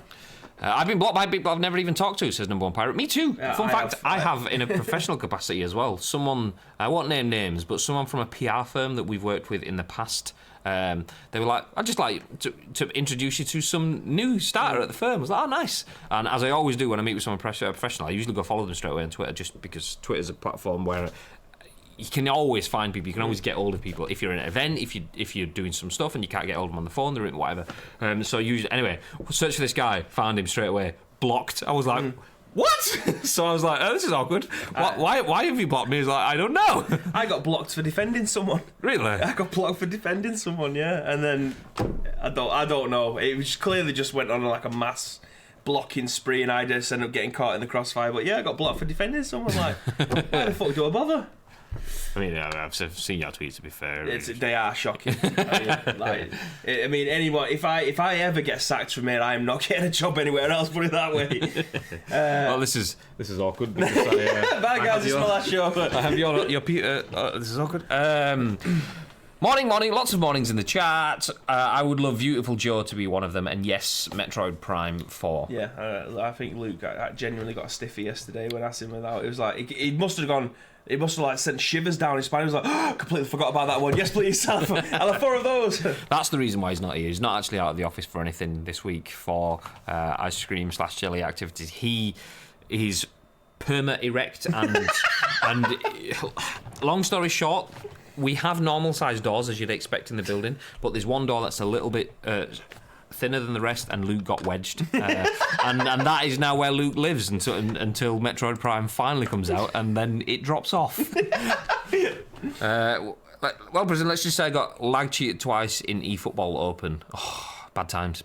I've been blocked by people I've never even talked to, says Number One Pirate. Me too. Fun fact, I have in a professional capacity as well. Someone, I won't name names, but someone from a PR firm that we've worked with in the past. They were like, I'd just like to introduce you to some new starter at the firm. I was like, oh, nice. And as I always do when I meet with someone professional, I usually go follow them straight away on Twitter, just because Twitter's a platform where you can always find people. You can always get hold of people if you're in an event, if you're doing some stuff and you can't get hold of them on the phone, they're in whatever. So usually, anyway, search for this guy, found him straight away, blocked. I was like, what? So I was like, oh, this is awkward. Why have you blocked me? He's like, I don't know. I got blocked for defending someone. Really? I got blocked for defending someone, yeah. And then I don't know. It was clearly just went on like a mass blocking spree, and I just ended up getting caught in the crossfire. But yeah, I got blocked for defending someone. Like, why the fuck do I bother? I mean, I've seen your tweets, to be fair. They are shocking. I mean, anyone. If I ever get sacked from here, I am not getting a job anywhere else. Put it that way. Well, this is awkward. Because bye, guys. It's my last show. I have your Peter. This is awkward. Morning. Lots of mornings in the chat. I would love Beautiful Joe to be one of them, and yes, Metroid Prime 4. Yeah, I think Luke I genuinely got a stiffy yesterday when I asked him about. It was like he must have gone. It must have like sent shivers down his spine. He was like, oh, completely forgot about that one. Yes, please. I'll have 4 of those. That's the reason why he's not here. He's not actually out of the office for anything this week for ice cream / jelly activities. He is perma erect and long story short, we have normal sized doors as you'd expect in the building, but there's one door that's a little bit thinner than the rest, and Luke got wedged, and that is now where Luke lives until Metroid Prime finally comes out, and then it drops off. Well, President, let's just say I got lag cheated twice in eFootball Open. Oh, bad times.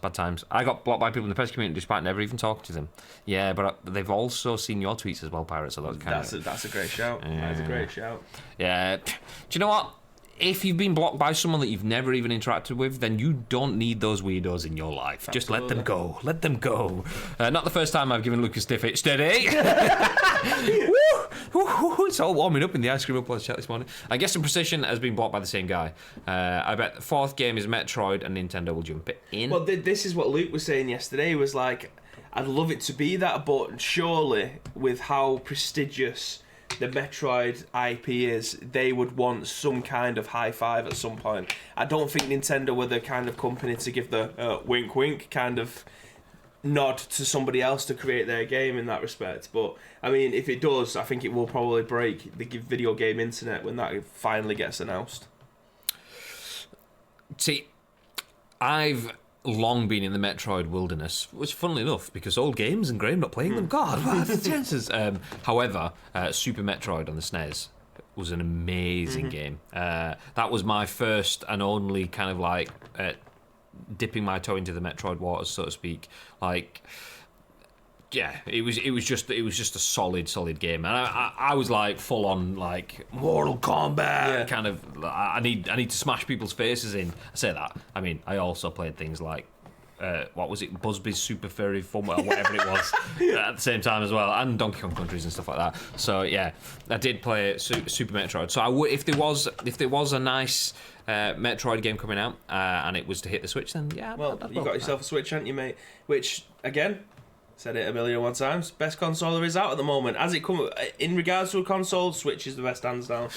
I got blocked by people in the press community despite never even talking to them. Yeah, but they've also seen your tweets as well, Pirate. So that's a great shout. That's a great shout. Yeah. Do you know what? If you've been blocked by someone that you've never even interacted with, then you don't need those weirdos in your life. Absolutely. Just let them go. Let them go. Not the first time I've given Luke a stiff hit. Steady! Woo! It's all warming up in the ice cream upload chat this morning. I guess some Precision has been blocked by the same guy. I bet the 4th game is Metroid and Nintendo will jump it in. Well, this is what Luke was saying yesterday. He was like, I'd love it to be that, but surely with how prestigious the Metroid IP is, they would want some kind of high five at some point. I don't think Nintendo were the kind of company to give the wink wink kind of nod to somebody else to create their game in that respect. But I mean, if it does, I think it will probably break the video game internet when that finally gets announced. See, I've long been in the Metroid wilderness, which, funnily enough, because old games and Graham not playing them. God, what are the chances? However, Super Metroid on the SNES was an amazing game. That was my first and only kind of like dipping my toe into the Metroid waters, so to speak. Like, yeah, it was just a solid game, and I was like full on like Mortal Kombat kind of. I need to smash people's faces in. I say that. I mean, I also played things like what was it, Busby's Super Furry Fun, or whatever it was, at the same time as well, and Donkey Kong Countries and stuff like that. So yeah, I did play Super Metroid. So I would, if there was a nice Metroid game coming out and it was to hit the Switch, then yeah. Well, you got yourself a Switch, haven't you, mate? Which again, said it a million and one times, best console there is out at the moment. As it come in regards to a console, Switch is the best, hands down.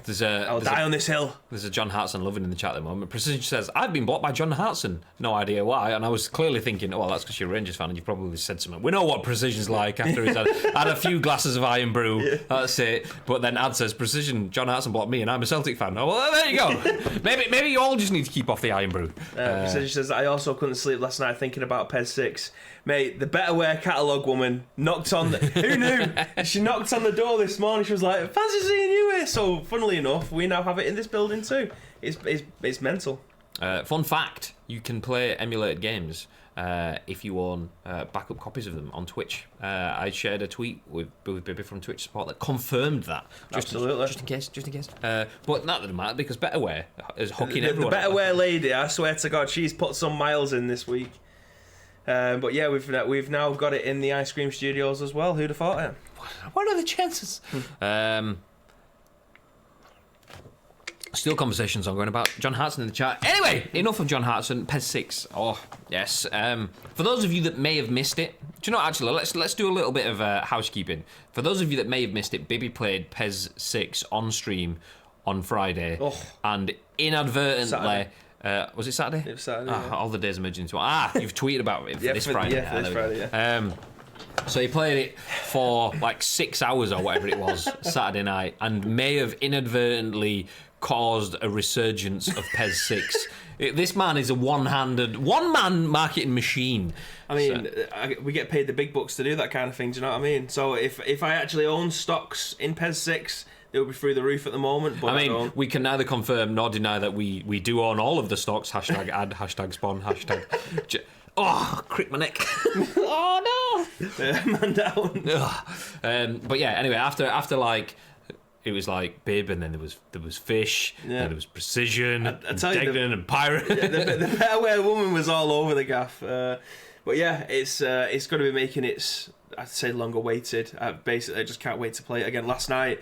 I'll die on this hill. There's a John Hartson loving in the chat at the moment. Precision says, I've been blocked by John Hartson. No idea why. And I was clearly thinking, oh, well, that's because you're a Rangers fan and you've probably said something. We know what Precision's like after he's had a few glasses of Iron Brew. Yeah. That's it. But then Ad says, Precision, John Hartson blocked me and I'm a Celtic fan. Oh, well, there you go. maybe you all just need to keep off the Iron Brew. Precision says, I also couldn't sleep last night thinking about PES 6. Mate, the Betterware catalogue woman knocked on who knew? She knocked on the door this morning. She was like, fancy seeing you here. So, funnily enough, we now have it in this building too. It's mental. Fun fact, you can play emulated games if you own backup copies of them on Twitch. I shared a tweet with Bibby from Twitch Support that confirmed that. Absolutely. Just in case. But not that it matters, because Betterware is hooking everyone. The Betterware lady, I swear to God, she's put some miles in this week. But yeah, we've now got it in the Ice Cream Studios as well. Who'd have thought it? What are the chances? Still conversations ongoing about John Hartson in the chat. Anyway, enough of John Hartson. PES 6. Oh, yes. For those of you that may have missed it, do you know, actually, let's do a little bit of housekeeping. For those of you that may have missed it, Bibby played PES 6 on stream on Friday. Oh. And inadvertently... Saturday. Was it Saturday? It was Saturday. Yeah. All the days merging into one. You've tweeted about it for this Friday. Yeah, for this Friday, yeah. So he played it for like 6 hours or whatever it was Saturday night, and may have inadvertently caused a resurgence of PES 6. This man is a one-man marketing machine. I mean, we get paid the big bucks to do that kind of thing, do you know what I mean? So if I actually own stocks in PES 6, they will be through the roof at the moment. But I mean, we can neither confirm nor deny that we do own all of the stocks. Hashtag ad, hashtag spawn, hashtag... Oh, crick my neck. Oh, no. Man down. But yeah, anyway, after like... It was like Bib, and then there was Fish, and there was Precision, and Degnan, and Pirate. Yeah, the Betterware woman was all over the gaff. But yeah, it's going to be making its, I'd say, long awaited. Basically, I just can't wait to play it again. Last night,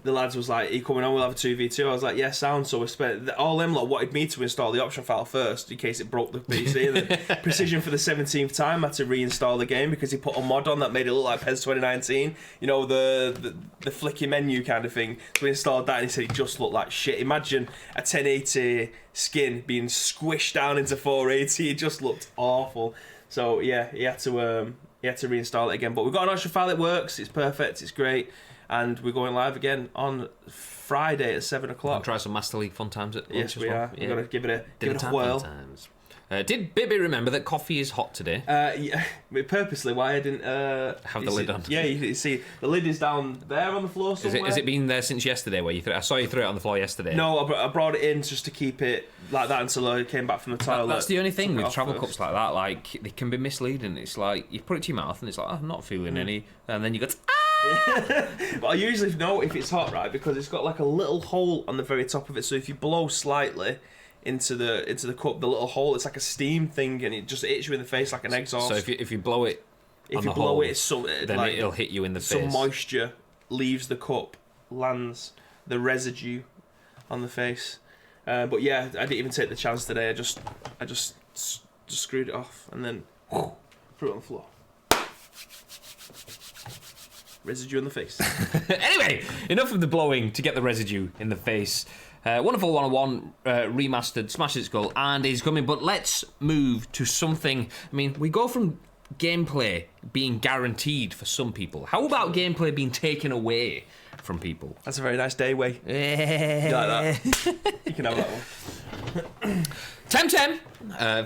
the lads was like, "Are you coming on? We'll have a 2v2." I was like, "Yeah, sound." So we spent all them lot wanted me to install the option file first in case it broke the PC. And then Precision for the 17th time had to reinstall the game because he put a mod on that made it look like PES 2019. You know, the flicky menu kind of thing. So we installed that, and he said it just looked like shit. Imagine a 1080 skin being squished down into 480. It just looked awful. So yeah, he had to reinstall it again. But we've got an option file. It works. It's perfect. It's great. And we're going live again on Friday at 7 o'clock. We'll try some Master League fun times at lunch. Yes, we are. Yeah. We've got to give it a whirl. Did Bibby remember that coffee is hot today? Yeah, purposely. Why I didn't have the lid on? Yeah, you see, the lid is down there on the floor somewhere. Has it been there since yesterday? Where I saw you throw it on the floor yesterday. No, I brought it in just to keep it like that until I came back from the toilet. That's the only thing with travel cups like that. Like, they can be misleading. It's like you put it to your mouth and it's like, I'm not feeling any, and then you go. But I usually know if it's hot, right, because it's got like a little hole on the very top of it. So if you blow slightly into the cup, the little hole, it's like a steam thing, and it just hits you in the face like an exhaust. So if you blow it, then like, it'll hit you in the face. Some moisture leaves the cup, lands the residue on the face. But yeah, I didn't even take the chance today. I just screwed it off and then threw it on the floor. Residue in the face. Anyway, enough of the blowing to get the residue in the face. Wonderful 101 Remastered smashes its goal and is coming, but let's move to something. I mean, we go from gameplay being guaranteed for some people. How about gameplay being taken away from people? That's a very nice day, Way. You like that? You can have that one. Temtem,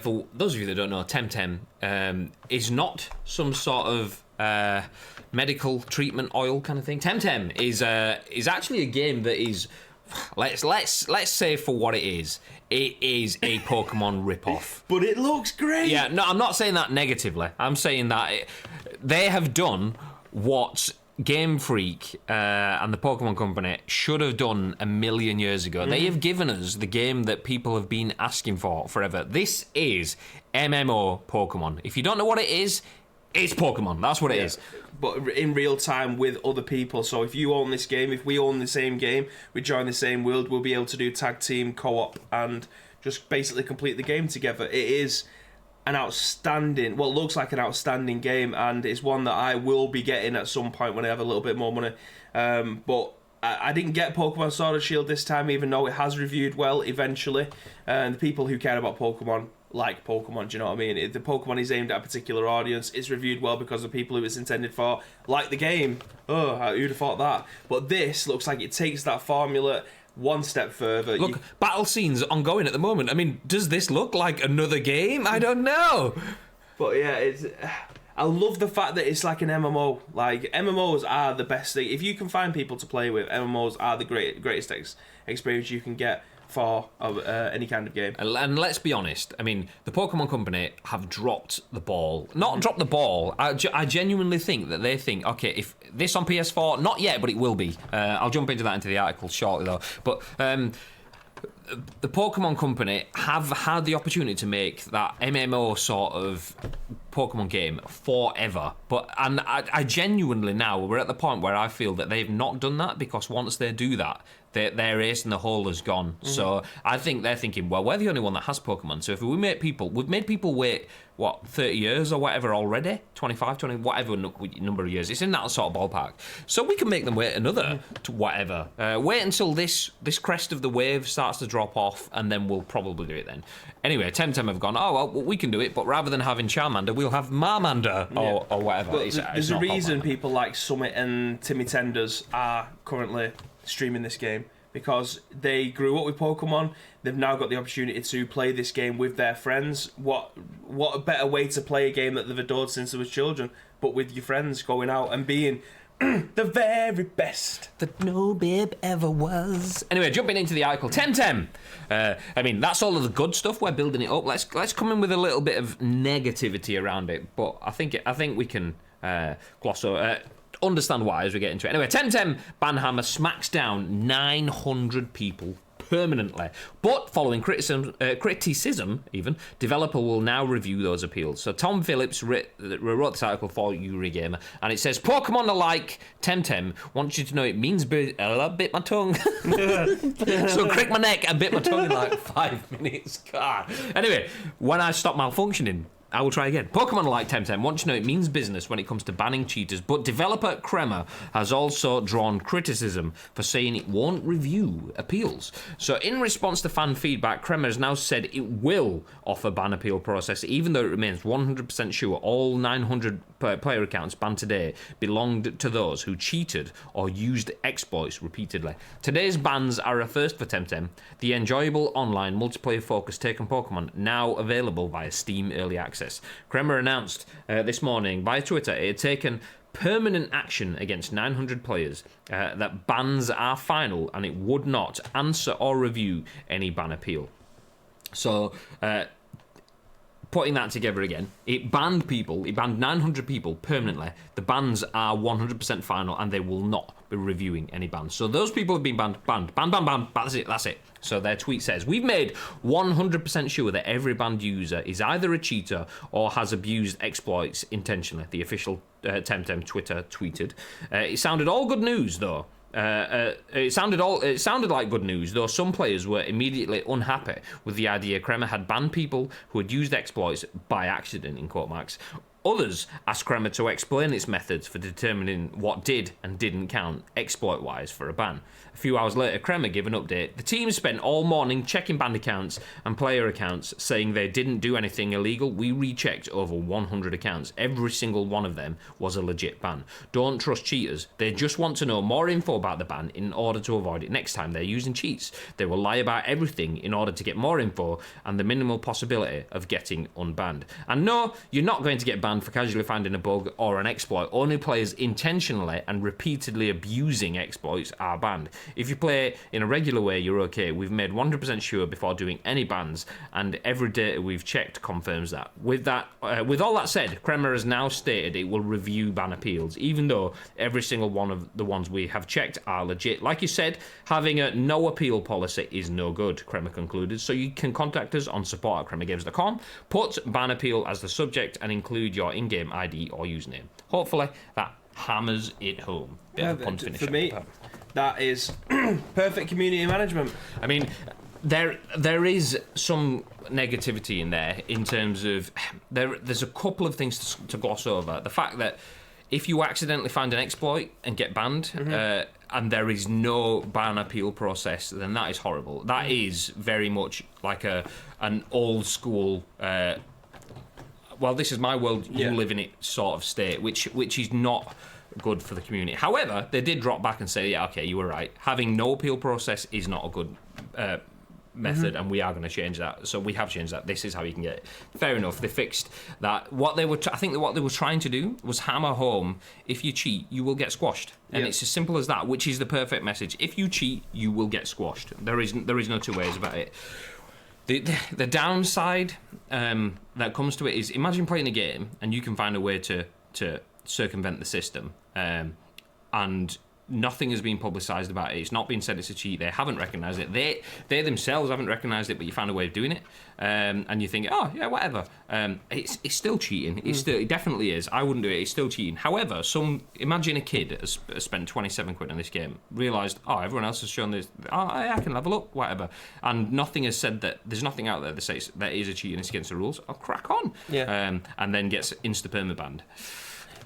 for those of you that don't know, Temtem is not some sort of medical treatment oil kind of thing. Temtem is actually a game that is, let's say for what it is a Pokemon rip-off. But it looks great. Yeah, no, I'm not saying that negatively. I'm saying that they have done what Game Freak and the Pokemon Company should have done a million years ago. They have given us the game that people have been asking for forever. This is MMO Pokemon. If you don't know what it is, it's Pokemon. That's what it is. But in real time with other people. So if you own this game, if we own the same game, we join the same world, we'll be able to do tag team, co-op, and just basically complete the game together. It is an outstanding, well, it looks like an outstanding game, and it's one that I will be getting at some point when I have a little bit more money. But I didn't get Pokemon Sword and Shield this time, even though it has reviewed well eventually. And the people who care about Pokemon like Pokemon, do you know what I mean? The Pokemon is aimed at a particular audience. It's reviewed well because the people who it's intended for like the game. Oh, who'd have thought that? But this looks like it takes that formula one step further. Look, battle scenes ongoing at the moment. I mean, does this look like another game? I don't know. But yeah, I love the fact that it's like an MMO. Like, MMOs are the best thing. If you can find people to play with, MMOs are the greatest experience you can get for any kind of game. And let's be honest, I mean, the Pokemon Company have dropped the ball. Not dropped the ball, I genuinely think that they think, okay, if this on PS4, not yet, but it will be. I'll jump into the article shortly though. But the Pokemon Company have had the opportunity to make that MMO sort of Pokemon game forever, and I genuinely now, we're at the point where I feel that they've not done that, because once they do that, their ace in the hole is gone. So I think they're thinking, well, we're the only one that has Pokemon, so if we've made people wait, what, 30 years or whatever already? 25, 20, whatever number of years. It's in that sort of ballpark. So we can make them wait another to whatever. Wait until this crest of the wave starts to drop off, and then we'll probably do it then. Anyway, Temtem have gone, oh, well, we can do it, but rather than having Charmander, we'll have Marmander or whatever. But there's a reason people like Summit and Timmy Tenders are currently streaming this game, because they grew up with Pokemon. They've now got the opportunity to play this game with their friends. What a better way to play a game that they've adored since they were children, but with your friends, going out and being the very best that no bib ever was. Anyway, jumping into the article, Temtem. I mean, that's all of the good stuff. We're building it up. Let's come in with a little bit of negativity around it, but I think we can gloss over. Understand why as we get into it. Anyway, Temtem banhammer smacks down 900 people permanently, but following criticism even, developer will now review those appeals. So Tom Phillips wrote this article for Eurogamer, and it says, Pokemon alike, Temtem wants you to know it means bit my tongue. So crick my neck and bit my tongue in like 5 minutes. God. Anyway, when I stop malfunctioning, I will try again. Pokemon like Temtem want to know it means business when it comes to banning cheaters, but developer Kremer has also drawn criticism for saying it won't review appeals. So in response to fan feedback, Kremer has now said it will offer ban appeal process, even though it remains 100% sure all 900 player accounts banned today belonged to those who cheated or used exploits repeatedly. Today's bans are a first for Temtem, the enjoyable online multiplayer-focused take on Pokemon, now available via Steam Early Access. Kremer announced this morning by Twitter it had taken permanent action against 900 players, that bans are final and it would not answer or review any ban appeal. So, putting that together again, it banned 900 people permanently. The bans are 100% final and they will not be reviewing any bans. So those people have been banned. That's it. So their tweet says, we've made 100% sure that every banned user is either a cheater or has abused exploits intentionally, the official Temtem Twitter tweeted. It sounded all good news, though. It sounded like good news, though some players were immediately unhappy with the idea Kremer had banned people who had used exploits by accident, in quote marks. Others asked Kremer to explain its methods for determining what did and didn't count exploit-wise for a ban. A few hours later, Kremer gave an update. The team spent all morning checking banned accounts and player accounts, saying they didn't do anything illegal. We rechecked over 100 accounts. Every single one of them was a legit ban. Don't trust cheaters. They just want to know more info about the ban in order to avoid it next time they're using cheats. They will lie about everything in order to get more info and the minimal possibility of getting unbanned. And no, you're not going to get banned for casually finding a bug or an exploit. Only players intentionally and repeatedly abusing exploits are banned. If you play in a regular way, you're okay. We've made 100% sure before doing any bans, and every data we've checked confirms that. With all that said, Kremer has now stated it will review ban appeals, even though every single one of the ones we have checked are legit. Like you said, having a no appeal policy is no good, Kremer concluded, so you can contact us on support@kremergames.com, put ban appeal as the subject, and include your in-game ID or username. Hopefully that hammers it home. Yeah, for me, that is perfect community management. I mean, there is some negativity in there in terms of there's a couple of things to gloss over. The fact that if you accidentally find an exploit and get banned, and there is no ban appeal process, then that is horrible. That is very much like an old school. Well, this is my world, you live in it sort of state, which is not good for the community. However, they did drop back and say, yeah, okay, you were right. Having no appeal process is not a good method, and we are going to change that. So we have changed that. This is how you can get it. Fair enough. They fixed that. I think that what they were trying to do was hammer home: if you cheat, you will get squashed, and it's as simple as that. Which is the perfect message. If you cheat, you will get squashed. There is no two ways about it. The downside that comes to it is, imagine playing a game and you can find a way to circumvent the system, and nothing has been publicised about it. It's not been said it's a cheat. They haven't recognised it. They themselves haven't recognised it, but you found a way of doing it, and you think, oh yeah, whatever. It's still cheating. It definitely is. I wouldn't do it. It's still cheating. However, imagine a kid has spent 27 quid on this game, realised, oh, everyone else has shown this. Oh, I can level up, whatever, and nothing has said that. There's nothing out there that says that is a cheat and it's against the rules. I'll crack on. Yeah. And then gets insta-perma banned.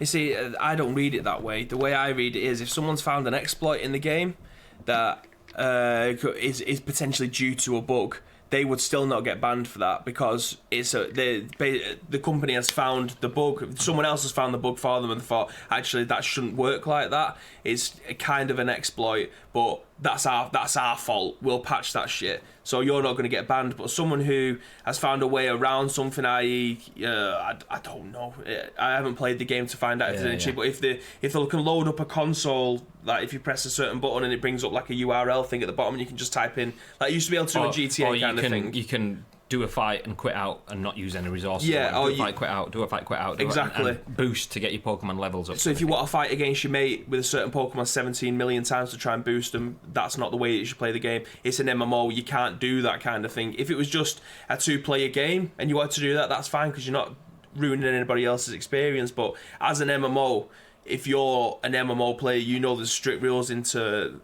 You see, I don't read it that way. The way I read it is, if someone's found an exploit in the game that is potentially due to a bug, they would still not get banned for that, because the company has found the bug. Someone else has found the bug for them and thought, actually, that shouldn't work like that. It's kind of an exploit, but that's our fault. We'll patch that shit. So you're not going to get banned. But someone who has found a way around something, i.e., I don't know. I haven't played the game to find out if there's any cheat. But if they can load up a console, like if you press a certain button and it brings up like a URL thing at the bottom, and you can just type in, like you used to be able to do in GTA kind of thing. You can do a fight and quit out and not use any resources. Yeah, do a fight, quit out. Exactly. And boost to get your Pokemon levels up. So if you want to fight against your mate with a certain Pokemon 17 million times to try and boost them, that's not the way that you should play the game. It's an MMO. You can't do that kind of thing. If it was just a 2-player game and you wanted to do that, that's fine, because you're not ruining anybody else's experience. But as an MMO, if you're an MMO player, you know there's strict rules into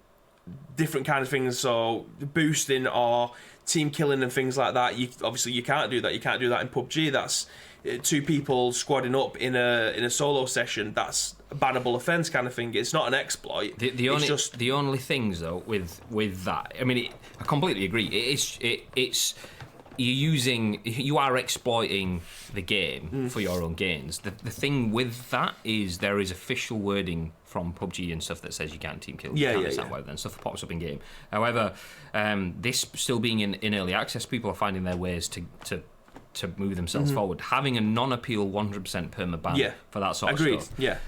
different kind of things. So boosting or team killing and things like that, obviously you can't do that. You can't do that in PUBG. That's 2 people squadding up in a solo session. That's a bannable offence kind of thing. It's not an exploit. The only things though with that, I mean, I completely agree. It's you are exploiting the game for your own gains. The thing with that is there is official wording from PUBG and stuff that says you can't team kill. And stuff that pops up in game. However, this still being in early access, people are finding their ways to move themselves forward. Having a non-appeal 100% perma ban for that sort of stuff. Yeah.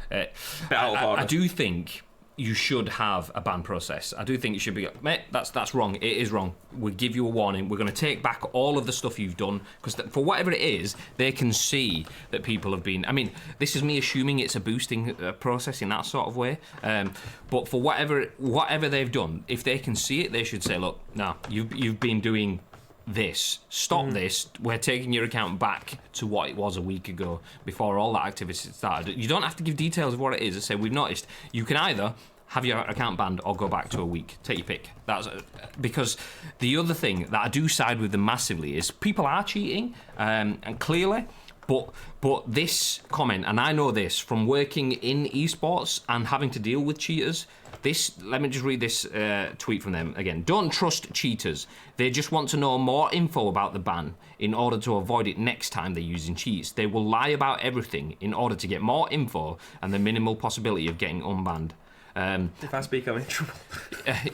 I do think you should have a ban process. I do think it should be, mate, that's wrong. It is wrong. We'll give you a warning. We're going to take back all of the stuff you've done, because for whatever it is, they can see that people have been, I mean, this is me assuming it's a boosting process in that sort of way, but for whatever they've done, if they can see it, they should say, look, no, you've been doing this. Stop this. We're taking your account back to what it was a week ago before all that activity started. You don't have to give details of what it is. I say, we've noticed. You can either have your account banned or go back to a week. Take your pick. That's because the other thing that I do side with them massively is people are cheating, and clearly But this comment, and I know this from working in esports and having to deal with cheaters. Let me just read this tweet from them again. Don't trust cheaters. They just want to know more info about the ban in order to avoid it next time they're using cheats. They will lie about everything in order to get more info and the minimal possibility of getting unbanned. If I speak, I'm in trouble.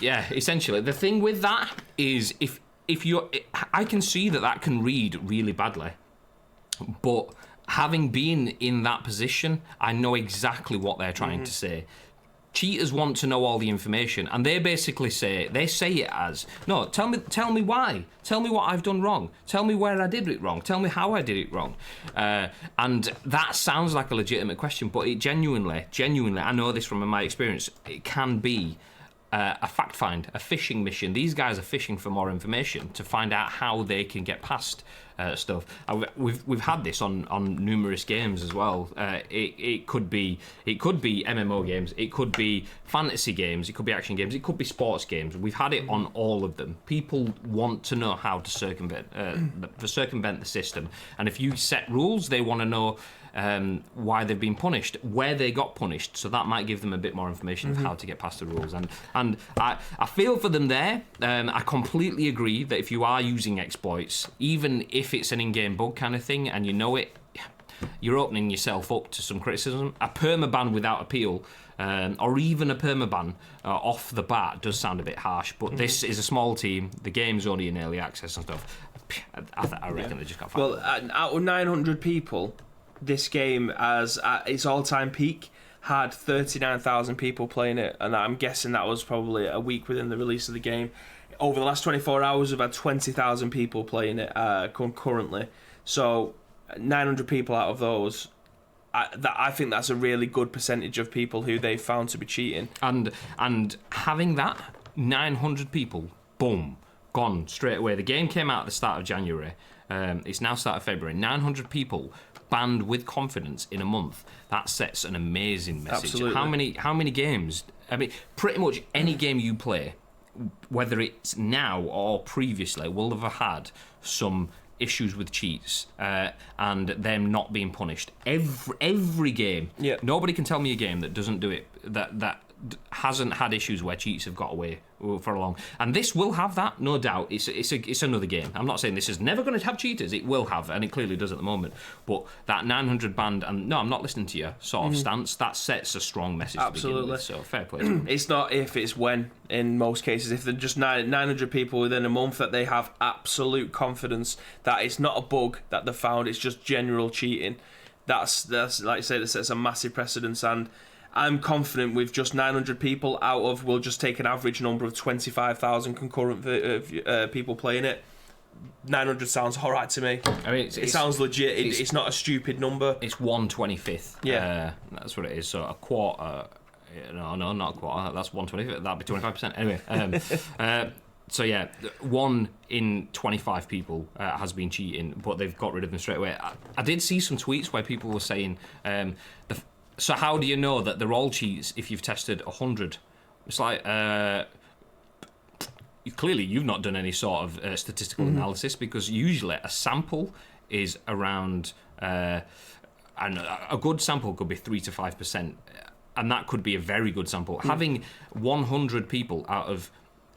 Yeah, essentially. The thing with that is if you're... I can see that can read really badly. But having been in that position, I know exactly what they're trying to say. Cheaters want to know all the information, and they basically say it as, no, tell me why, tell me what I've done wrong, tell me where I did it wrong, tell me how I did it wrong, and that sounds like a legitimate question, but it genuinely, I know this from my experience, it can be a fact find, a fishing mission. These guys are fishing for more information to find out how they can get past stuff. We've had this on numerous games as well. It could be MMO games, it could be fantasy games, it could be action games, it could be sports games. We've had it on all of them. People want to know how to circumvent the system, and if you set rules, they want to know why they've been punished, where they got punished, so that might give them a bit more information of how to get past the rules. And I feel for them there. I completely agree that if you are using exploits, even if it's an in-game bug kind of thing, and you know it, you're opening yourself up to some criticism. A permaban without appeal, or even a permaban off the bat, does sound a bit harsh, but this is a small team, the game's only in early access and stuff. I reckon they just got fired. Well, out of 900 people, this game, as at its all-time peak, had 39,000 people playing it, and I'm guessing that was probably a week within the release of the game. Over the last 24 hours, we've had 20,000 people playing it concurrently. So 900 people out of those, I think that's a really good percentage of people who they found to be cheating. And having that 900 people, boom, gone straight away. The game came out at the start of January. It's now start of February. 900 people banned with confidence in a month. That sets an amazing message. Absolutely. How many games? I mean, pretty much any game you play, whether it's now or previously, will have had some issues with cheats and them not being punished. Every game. Yeah. Nobody can tell me a game that doesn't do it, that hasn't had issues where cheats have got away for a long. And this will have that, no doubt. It's another game. I'm not saying this is never going to have cheaters. It will have, and it clearly does at the moment. But that 900 banned and no, I'm not listening to you sort of stance, that sets a strong message. Absolutely. To begin with, so fair play. It's not if, it's when. In most cases, if they're just 900 people within a month, that they have absolute confidence that it's not a bug that they found, it's just general cheating. That's like I said, it sets a massive precedence, and I'm confident with just 900 people out of, we'll just take an average number of 25,000 concurrent people playing it. 900 sounds alright to me. I mean, it sounds legit. It's not a stupid number. It's 1/25. Yeah. That's what it is. So a quarter. No, not a quarter. That's 1/25. That'd be 25%. Anyway. So yeah, 1 in 25 people has been cheating, but they've got rid of them straight away. I did see some tweets where people were saying, so how do you know that they're all cheats if you've tested 100? It's like, clearly you've not done any sort of statistical analysis, because usually a sample is around, and a good sample could be 3 to 5%, and that could be a very good sample. Having 100 people out of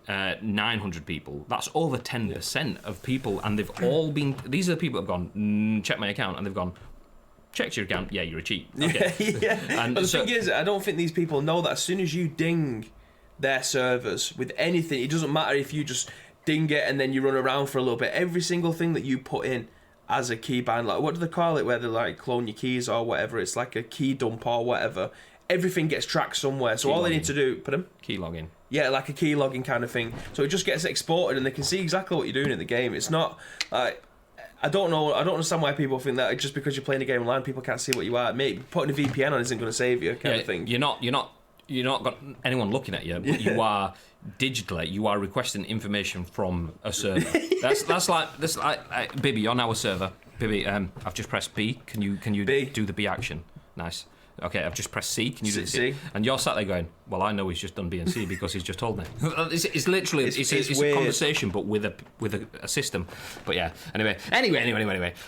900 people, that's over 10% of people, and they've all been, these are the people that have gone, check my account, and they've gone, checked your account, yeah, you're a cheat. Okay. Yeah. And but the thing is, I don't think these people know that as soon as you ding their servers with anything, it doesn't matter if you just ding it and then you run around for a little bit, every single thing that you put in as a key bind, like, what do they call it, where they like clone your keys or whatever, it's like a key dump or whatever, everything gets tracked somewhere, so all they need to do, put them key login. Yeah, like a key logging kind of thing. So it just gets exported and they can see exactly what you're doing in the game. It's not like, I don't understand why people think that just because you're playing a game online, people can't see what you are. Maybe putting a VPN on isn't going to save you, kind of thing. You're not got anyone looking at you, but you are digitally. You are requesting information from a server. that's like Bibby on our server. Bibby, I've just pressed B. Can you B. do the B action? Nice. Okay, I've just pressed C. Can you do it? C. And you're sat there going, well, I know he's just done B and C because he's just told me. It's literally it's a weird. conversation, but with a system. But yeah. Anyway.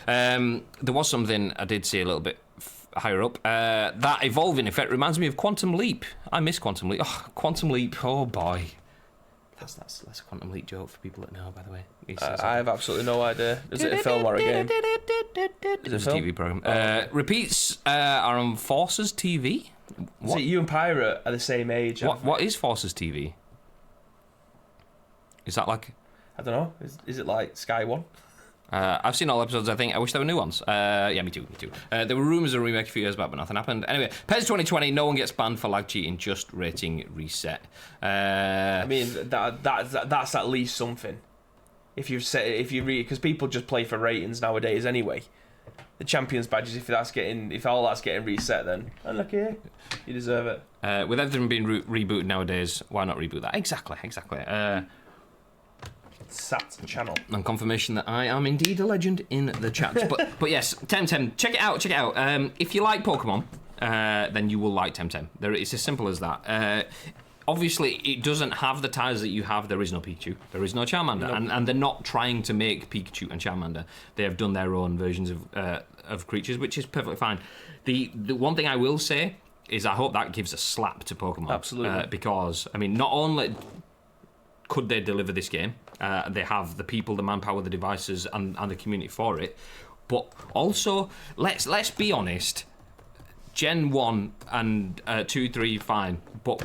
There was something I did see a little bit higher up. That evolving effect reminds me of Quantum Leap. I miss Quantum Leap. Oh, Quantum Leap. Oh boy. That's a Quantum Leap joke for people that know, by the way. I have absolutely no idea. Is it a film or a game? It's a TV program. Repeats are on Forces TV. See, you and Pirate are the same age. What is Forces TV? Is that like... I don't know. Is it like Sky One? I've seen all episodes, I think. I wish there were new ones. Yeah, me too. There were rumours of a remake a few years back, but nothing happened. Anyway, PES 2020, no one gets banned for lag cheating, just rating reset. I mean, that's at least something. If you read, because people just play for ratings nowadays anyway. The champions badges, if all that's getting reset, then look here, you deserve it. With everything being rebooted nowadays, why not reboot that? Exactly. Sat channel. And confirmation that I am indeed a legend in the chat. but yes, Temtem, check it out. If you like Pokemon, then you will like Temtem. It's as simple as that. Obviously, it doesn't have the ties that you have. There is no Pikachu. There is no Charmander. Nope. And they're not trying to make Pikachu and Charmander. They have done their own versions of creatures, which is perfectly fine. The one thing I will say is I hope that gives a slap to Pokemon. Absolutely. Because, I mean, not only could they deliver this game, they have the people, the manpower, the devices, and the community for it, but also, let's be honest, Gen 1 and 2, 3, fine, but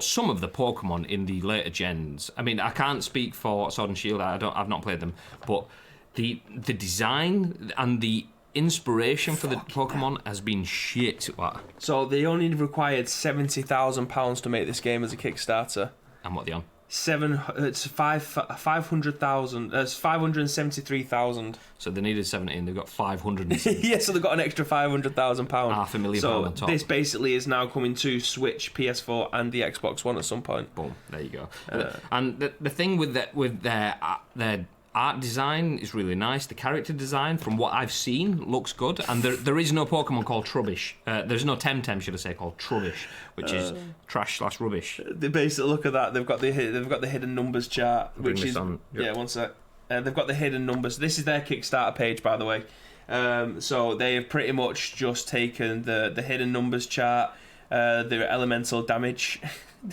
some of the Pokemon in the later gens, I mean, I can't speak for Sword and Shield, I've not played them, but the design and the inspiration for the Pokemon has been shit. What? So they only required £70,000 to make this game as a Kickstarter. And what are they on? It's 500,000. It's 573,000. So they needed 70, and they've got 500. Yeah, so they've got an extra £500,000. £500,000 so on top. This basically is now coming to Switch, PS4, and the Xbox One at some point. Boom, there you go. And the thing with their art design is really nice. The character design, from what I've seen, looks good. And there is no Pokemon called Trubbish. There's no Temtem, should I say, called Trubbish, which is trash/rubbish. They basically look at that. They've got the hidden numbers chart, which is on. Yep. Yeah. One sec. They've got the hidden numbers. This is their Kickstarter page, by the way. So they have pretty much just taken the hidden numbers chart, the elemental damage.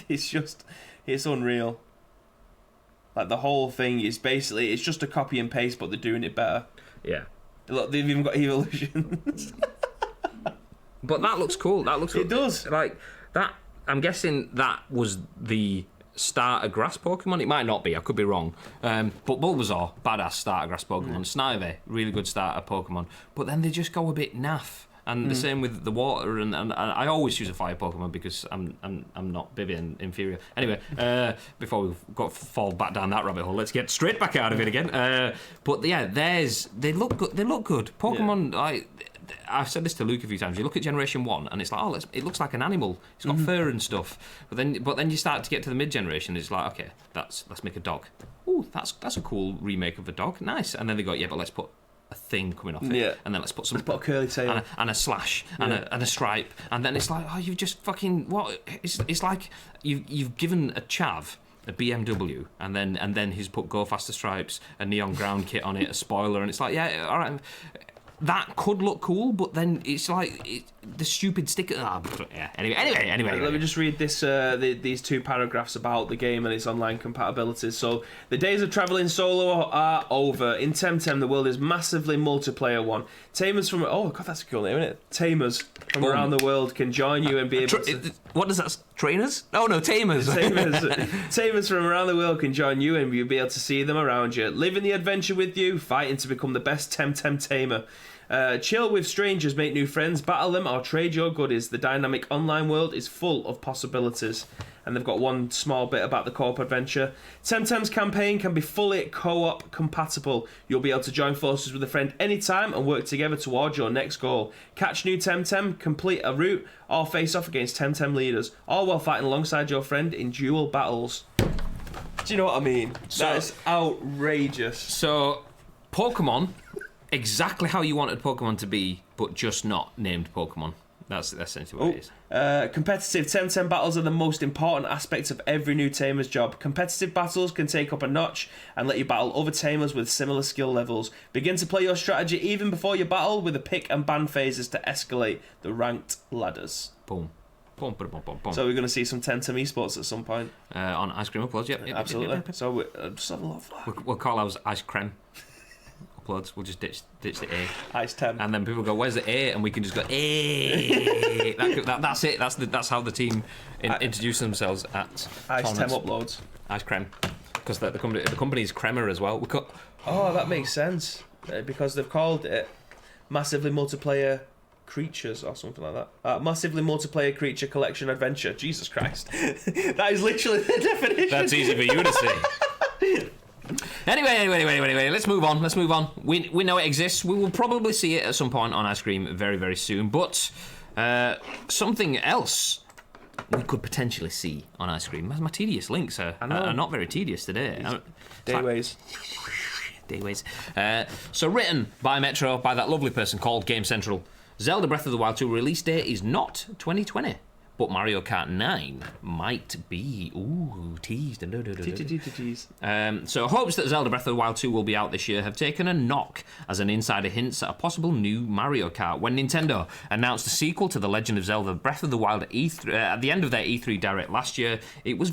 It's unreal. Like, the whole thing is basically, it's just a copy and paste, but they're doing it better. Yeah. Look, they've even got evolutions. But that looks cool. It does. Like, that, I'm guessing that was the starter grass Pokemon. It might not be, I could be wrong. But Bulbasaur, badass starter grass Pokemon. Snivy, really good starter Pokemon. But then they just go a bit naff. And the same with the water, and I always choose a fire Pokemon because I'm not Bibby and inferior. Anyway, before we fall back down that rabbit hole, let's get straight back out of it again. But yeah, they look good. They look good. Pokemon, I've said this to Luke a few times. You look at Generation 1, and it's like, it looks like an animal. It's got fur and stuff. But then you start to get to the mid-generation, it's like, okay, let's make a dog. Ooh, that's a cool remake of a dog. Nice. And then they go, yeah, but let's put a thing coming off it, and then let's put a curly tail and a slash and a stripe, and then it's like, oh, you've just fucking what? It's like you've given a chav a BMW, and then he's put Go Faster stripes, a neon ground kit on it, a spoiler, and it's like, yeah, all right. That could look cool, but then it's like the stupid sticker. Yeah. Anyway. Let me just read this. These two paragraphs about the game and its online compatibilities. So, the days of travelling solo are over. In Temtem, the world is massively multiplayer one. Tamers from that's a cool name, isn't it? Tamers from around the world can join you and be able to. What does that? Trainers? Oh no, tamers. Tamers from around the world can join you and you'll be able to see them around you, living the adventure with you, fighting to become the best Temtem tamer. Chill with strangers, make new friends, battle them, or trade your goodies. The dynamic online world is full of possibilities. And they've got one small bit about the co-op adventure. Temtem's campaign can be fully co-op compatible. You'll be able to join forces with a friend anytime and work together towards your next goal. Catch new Temtem, complete a route, or face off against Temtem leaders, all while fighting alongside your friend in dual battles. Do you know what I mean? That is outrageous. So, Pokemon, exactly how you wanted Pokemon to be, but just not named Pokemon. That's essentially what it is. Competitive Temtem battles are the most important aspects of every new tamer's job. Competitive battles can take up a notch and let you battle other tamers with similar skill levels. Begin to play your strategy even before your battle with the pick and ban phases to escalate the ranked ladders. Boom. Boom, boom, boom, boom, boom. So we're going to see some Temtem esports at some point. On Ice Cream Uploads, yep. Absolutely. So we just have a lot of fun. We'll call ours Ice Cream Uploads. We'll just ditch the A. Ice Tem. And then people go, where's the A? And we can just go, A. That's it. That's how the team introduce themselves at Ice Tem tournaments. Uploads. Ice Cream. Because the company's Crema as well. Oh, that makes sense. Because they've called it Massively Multiplayer Creatures or something like that. Massively Multiplayer Creature Collection Adventure. Jesus Christ. That is literally the definition. That's easy for you to say. Anyway, let's move on. We know it exists. We will probably see it at some point on Ice Cream very, very soon. But something else we could potentially see on Ice Cream. My tedious links are not very tedious today. Dayways. So written by Metro, by that lovely person called GameCentral. Zelda Breath of the Wild 2 release date is not 2020, but Mario Kart 9 might be. Ooh, teased. So hopes that Zelda Breath of the Wild 2 will be out this year have taken a knock as an insider hints at a possible new Mario Kart when Nintendo announced a sequel to The Legend of Zelda Breath of the Wild at E3, at the end of their E3 Direct last year. It was a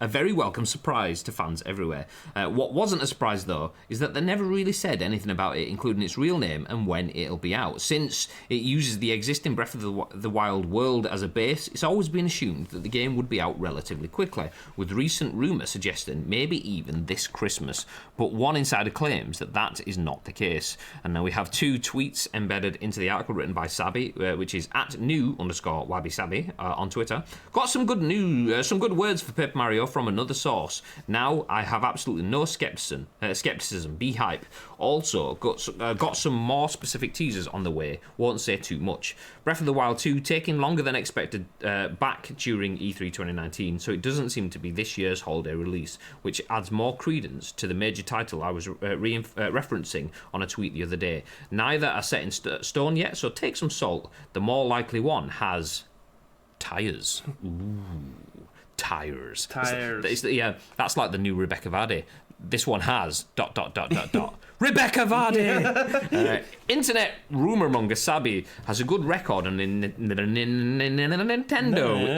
very welcome surprise to fans everywhere. What wasn't a surprise though is that they never really said anything about it, including its real name and when it'll be out. Since it uses the existing Breath of the Wild world as a base, it's always been assumed that the game would be out relatively quickly, with recent rumours suggesting maybe even this Christmas. But one insider claims that is not the case. And now we have two tweets embedded into the article written by Sabi, which is at new_wabi-sabi on Twitter. Got some good words for Paper Mario from another source. Now I have absolutely no skepticism. Be hype. Also got some more specific teasers on the way. Won't say too much. Breath of the Wild 2 taking longer than expected back during E3 2019, so it doesn't seem to be this year's holiday release, which adds more credence to the major title I was referencing on a tweet the other day. Neither are set in stone yet, so take some salt. The more likely one has tires. Ooh, tires. That's like the new Rebecca Vardy. This one has ... Rebecca Vardy! Internet rumour monger Sabi has a good record on Nintendo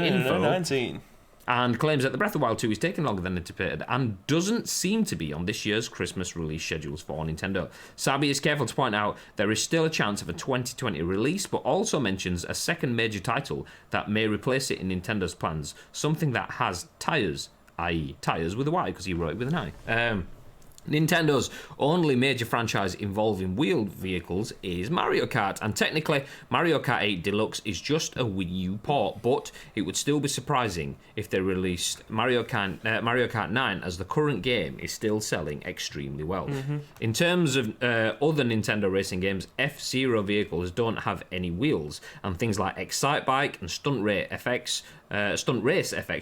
info 19. and claims that the Breath of the Wild 2 is taking longer than anticipated and doesn't seem to be on this year's Christmas release schedules for Nintendo. Sabi is careful to point out there is still a chance of a 2020 release, but also mentions a second major title that may replace it in Nintendo's plans, something that has tires, i.e. tires with a Y, because he wrote it with an I. Nintendo's only major franchise involving wheeled vehicles is Mario Kart, and technically Mario Kart 8 Deluxe is just a Wii U port, but it would still be surprising if they released Mario Kart 9, as the current game is still selling extremely well. Mm-hmm. In terms of other Nintendo racing games, F-Zero vehicles don't have any wheels, and things like Excite Bike and Stunt Race FX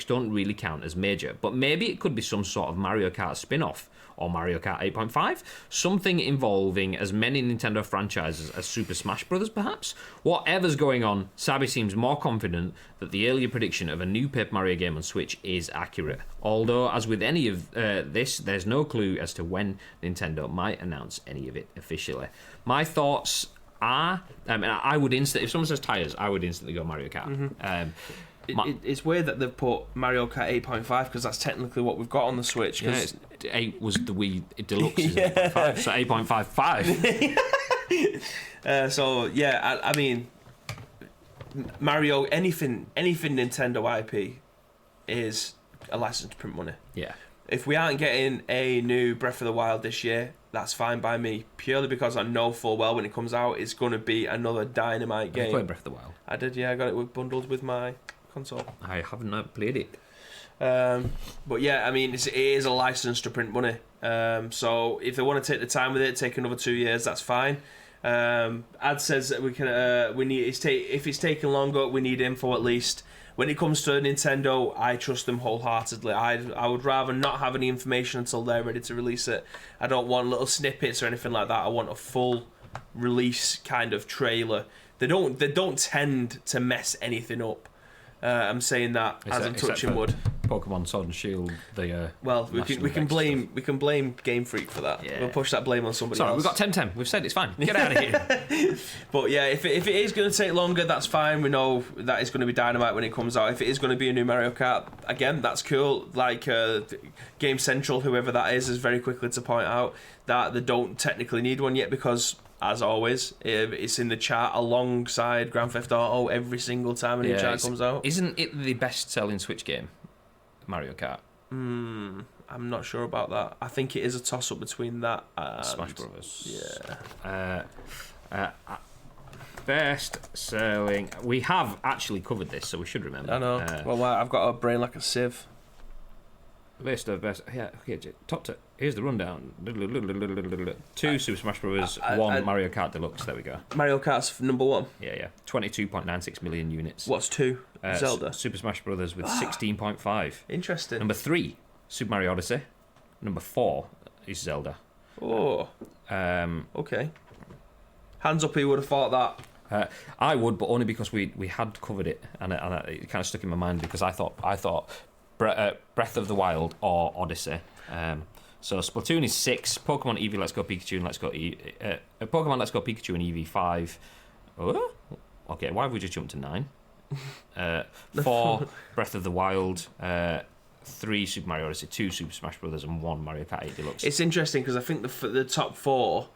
don't really count as major, but maybe it could be some sort of Mario Kart spin-off, or Mario Kart 8.5, something involving as many Nintendo franchises as Super Smash Bros. Perhaps? Whatever's going on, Sabi seems more confident that the earlier prediction of a new Paper Mario game on Switch is accurate. Although, as with any of this, there's no clue as to when Nintendo might announce any of it officially. My thoughts are, I would if someone says tires, I would instantly go Mario Kart. Mm-hmm. It's weird that they've put Mario Kart 8.5 because that's technically what we've got on the Switch. Yeah, 8 was the Wii Deluxe, yeah. 8.5, so 8.55. So yeah, I mean, Mario, anything Nintendo IP is a license to print money. Yeah. If we aren't getting a new Breath of the Wild this year, that's fine by me. Purely because I know full well when it comes out, it's going to be another dynamite game. You played Breath of the Wild? I did, yeah. I got it bundled with my console. I haven't played it. But yeah, I mean, it is a license to print money. So if they want to take the time with it, take another 2 years, that's fine. Ad says that we can. If it's taking longer, we need info at least. When it comes to Nintendo, I trust them wholeheartedly. I would rather not have any information until they're ready to release it. I don't want little snippets or anything like that. I want a full release kind of trailer They don't tend to mess anything up. I'm saying that as I'm touching wood. Pokemon Sword and Shield. Well, we can blame Game Freak for that. Yeah. We'll push that blame on somebody else. Sorry, we've got Temtem. We've said it's fine. Get out of here. But yeah, if it is going to take longer, that's fine. We know that it's going to be dynamite when it comes out. If it is going to be a new Mario Kart, again, that's cool. Like GameCentral, whoever that is very quickly to point out that they don't technically need one yet because, as always, it's in the chart alongside Grand Theft Auto every single time a new chart comes out. Isn't it the best-selling Switch game, Mario Kart? I'm not sure about that. I think it is a toss-up between that and Smash Brothers. Yeah. Best-selling... We have actually covered this, so we should remember. I know. Well, I've got a brain like a sieve. List of best... Yeah, okay, top 2. Here's the rundown. 2 Super Smash Bros. 1 Mario Kart Deluxe. There we go. Mario Kart's number 1. Yeah. 22.96 million units. What's 2? Zelda. Super Smash Bros. With 16.5. Interesting. Number 3, Super Mario Odyssey. Number 4 is Zelda. Oh. Okay. Hands up, who would have thought that? I would, but only because we had covered it, and it kind of stuck in my mind because I thought Breath of the Wild or Odyssey. So Splatoon is 6. Pokemon Eevee Let's Go Pikachu and Pokemon Let's Go Pikachu and Eevee 5. Oh, okay. Why have we just jumped to 9? 4 Breath of the Wild. 3 Super Mario Odyssey. 2 Super Smash Bros. And 1 Mario Kart 8 Deluxe. It's interesting because I think the top 4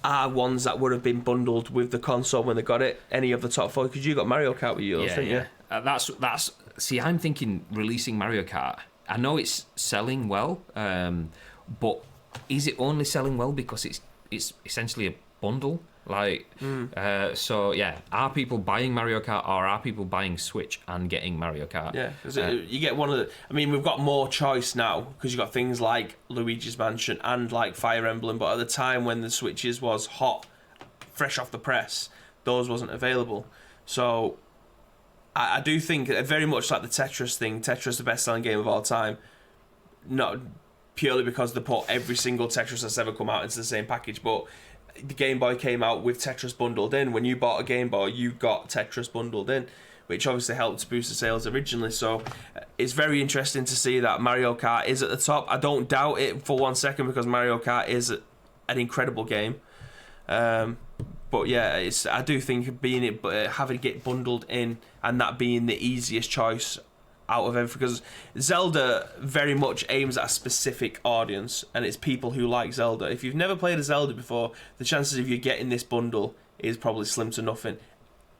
are ones that would have been bundled with the console when they got it. Any of the top 4, because you got Mario Kart with yours, didn't you? That's. See, I'm thinking releasing Mario Kart. I know it's selling well, but is it only selling well because it's essentially a bundle? So yeah, are people buying Mario Kart or are people buying Switch and getting Mario Kart? Yeah, because you get one of the... I mean, we've got more choice now because you've got things like Luigi's Mansion and like Fire Emblem, but at the time when the Switches was hot, fresh off the press, those wasn't available. So I do think very much like the Tetris thing, Tetris the best-selling game of all time, not purely because they put every single Tetris that's ever come out into the same package, but the Game Boy came out with Tetris bundled in. When you bought a Game Boy, you got Tetris bundled in, which obviously helped boost the sales originally. So it's very interesting to see that Mario Kart is at the top. I don't doubt it for 1 second because Mario Kart is an incredible game. But yeah, I do think having it get bundled in and that being the easiest choice out of everything, because Zelda very much aims at a specific audience, and it's people who like Zelda. If you've never played a Zelda before, the chances of you getting this bundle is probably slim to nothing.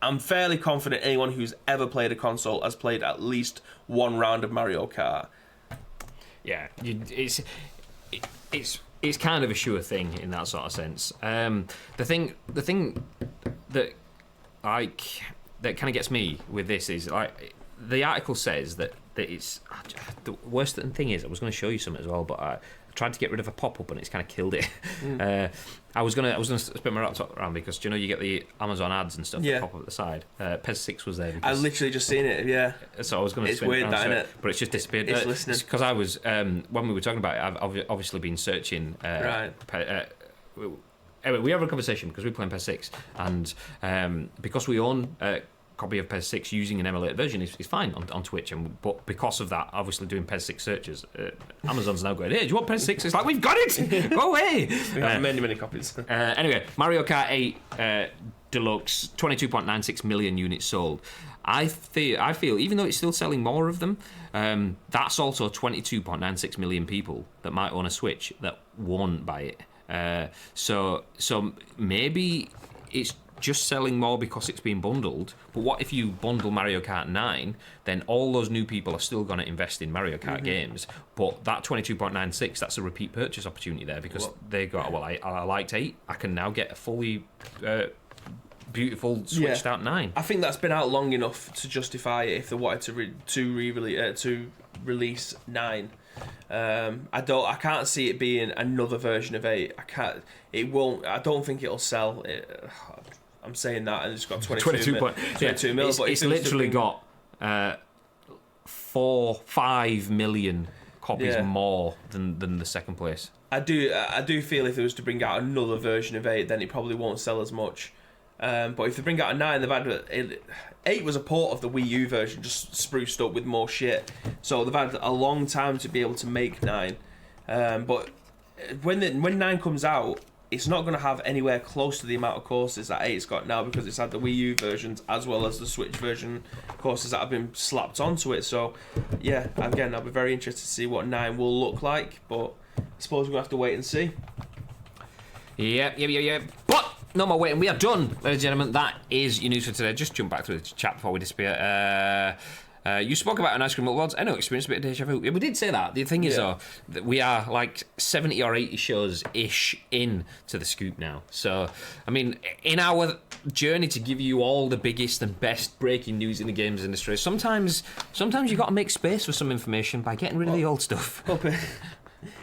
I'm fairly confident anyone who's ever played a console has played at least one round of Mario Kart. Yeah, it's kind of a sure thing in that sort of sense. The thing that that kind of gets me with this is like the article says that it's the worst thing is I was going to show you something as well, but I tried to get rid of a pop-up and it's kind of killed it. I was gonna spin my laptop around because you get the Amazon ads and stuff that pop up at the side. PES 6 was there. I literally just seen it. Yeah. So I was going to. It's weird, that, isn't it? But it's just disappeared. It's listening. Because I was when we were talking about it, I've obviously been searching. Right. Anyway, we have a conversation because we're playing PES 6, and because we own a copy of PES 6 using an emulated version is fine on Twitch, but because of that, obviously doing PES 6 searches, Amazon's now going, hey, do you want PES 6? It's like, we've got it! Go away! We have many copies. Anyway, Mario Kart 8 Deluxe, 22.96 million units sold. I feel, even though it's still selling more of them, that's also 22.96 million people that might own a Switch that won't buy it. So maybe it's just selling more because it's been bundled, but what if you bundle Mario Kart 9, then all those new people are still going to invest in Mario Kart games, but that 22.96, that's a repeat purchase opportunity there because they go, I liked 8, I can now get a fully beautiful switched out 9. I think that's been out long enough to justify it if they wanted to release 9. I can't see it being another version of 8. I don't think it'll sell. I'm saying that, and it's got 22 mil. It's literally got 5 million copies more than the second place. I do feel if it was to bring out another version of 8, then it probably won't sell as much But if they bring out a 9, they've had 8 was a port of the Wii U version, just spruced up with more shit. So they've had a long time to be able to make 9. But when 9 comes out, it's not going to have anywhere close to the amount of courses that 8's got now, because it's had the Wii U versions as well as the Switch version courses that have been slapped onto it. So yeah, again, I'll be very interested to see what 9 will look like, but I suppose we're going to have to wait and see. Yep. But no more waiting. We are done, ladies and gentlemen. That is your news for today. Just jump back through the chat before we disappear. You spoke about an ice cream awards. I know, experienced a bit of deja vu. We did say that. The thing is, though, that we are like 70 or 80 shows-ish in to the scoop now. So, I mean, in our journey to give you all the biggest and best breaking news in the games industry, sometimes you got to make space for some information by getting rid of the old stuff.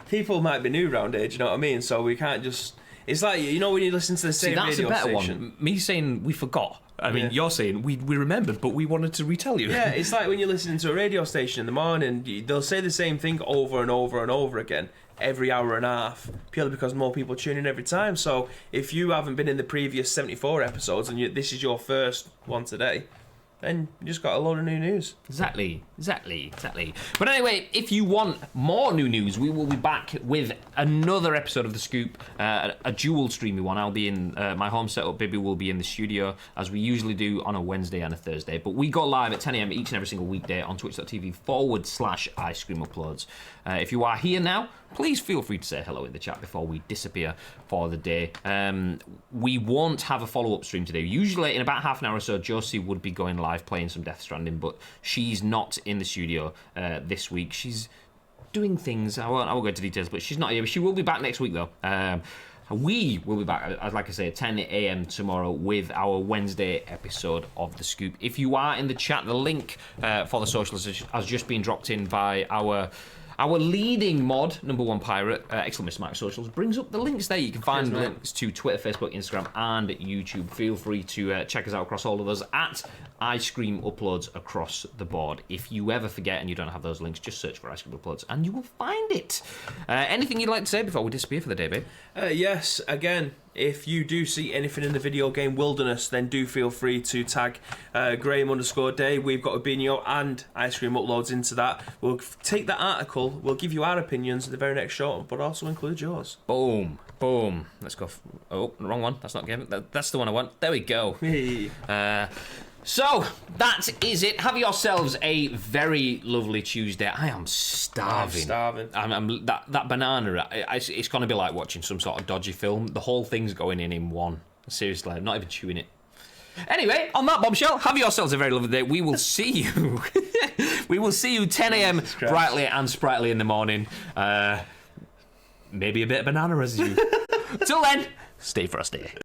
People might be new around here, do you know what I mean? So we can't just... It's like, you know, when you listen to the same radio station... that's a better one. Me saying we forgot. I mean, you're saying we remembered, but we wanted to retell you. Yeah, it's like when you're listening to a radio station in the morning, they'll say the same thing over and over and over again every hour and a half, purely because more people tune in every time. So if you haven't been in the previous 74 episodes and this is your first one today, then you just got a load of new news. Exactly. But anyway, if you want more new news, we will be back with another episode of The Scoop, a dual streamy one. I'll be in my home setup. Bibby will be in the studio, as we usually do on a Wednesday and a Thursday. But we go live at 10 a.m. each and every single weekday on twitch.tv/Ice Cream Uploads. If you are here now, please feel free to say hello in the chat before we disappear for the day. We won't have a follow-up stream today. Usually in about half an hour or so, Josie would be going live playing some Death Stranding, but she's not in the studio this week. She's doing things. I won't go into details, but she's not here. She will be back next week, though. We will be back, like I say, at 10 a.m. tomorrow with our Wednesday episode of The Scoop. If you are in the chat, the link for the socials has just been dropped in by our leading mod, number one pirate, exclamation mark socials, brings up the links there. You can find links to Twitter, Facebook, Instagram, and YouTube. Feel free to check us out across all of those at Ice Cream Uploads across the board. If you ever forget and you don't have those links, just search for Ice Cream Uploads and you will find it. Anything you'd like to say before we disappear for the day, babe? Yes, again, if you do see anything in the video game wilderness, then do feel free to tag Graham_Day. We've got Ubinio and Ice Cream Uploads into that. We'll take that article, we'll give you our opinions in the very next show, but also include yours. Boom. Let's go. Oh, wrong one. That's not game. That's the one I want. There we go. So, that is it. Have yourselves a very lovely Tuesday. I am starving. I'm that banana, it's going to be like watching some sort of dodgy film. The whole thing's going in one. Seriously, I'm not even chewing it. Anyway, on that bombshell, have yourselves a very lovely day. We will see you. We will see you 10 a.m. brightly and sprightly in the morning. Maybe a bit of banana residue. Till then, stay frosty.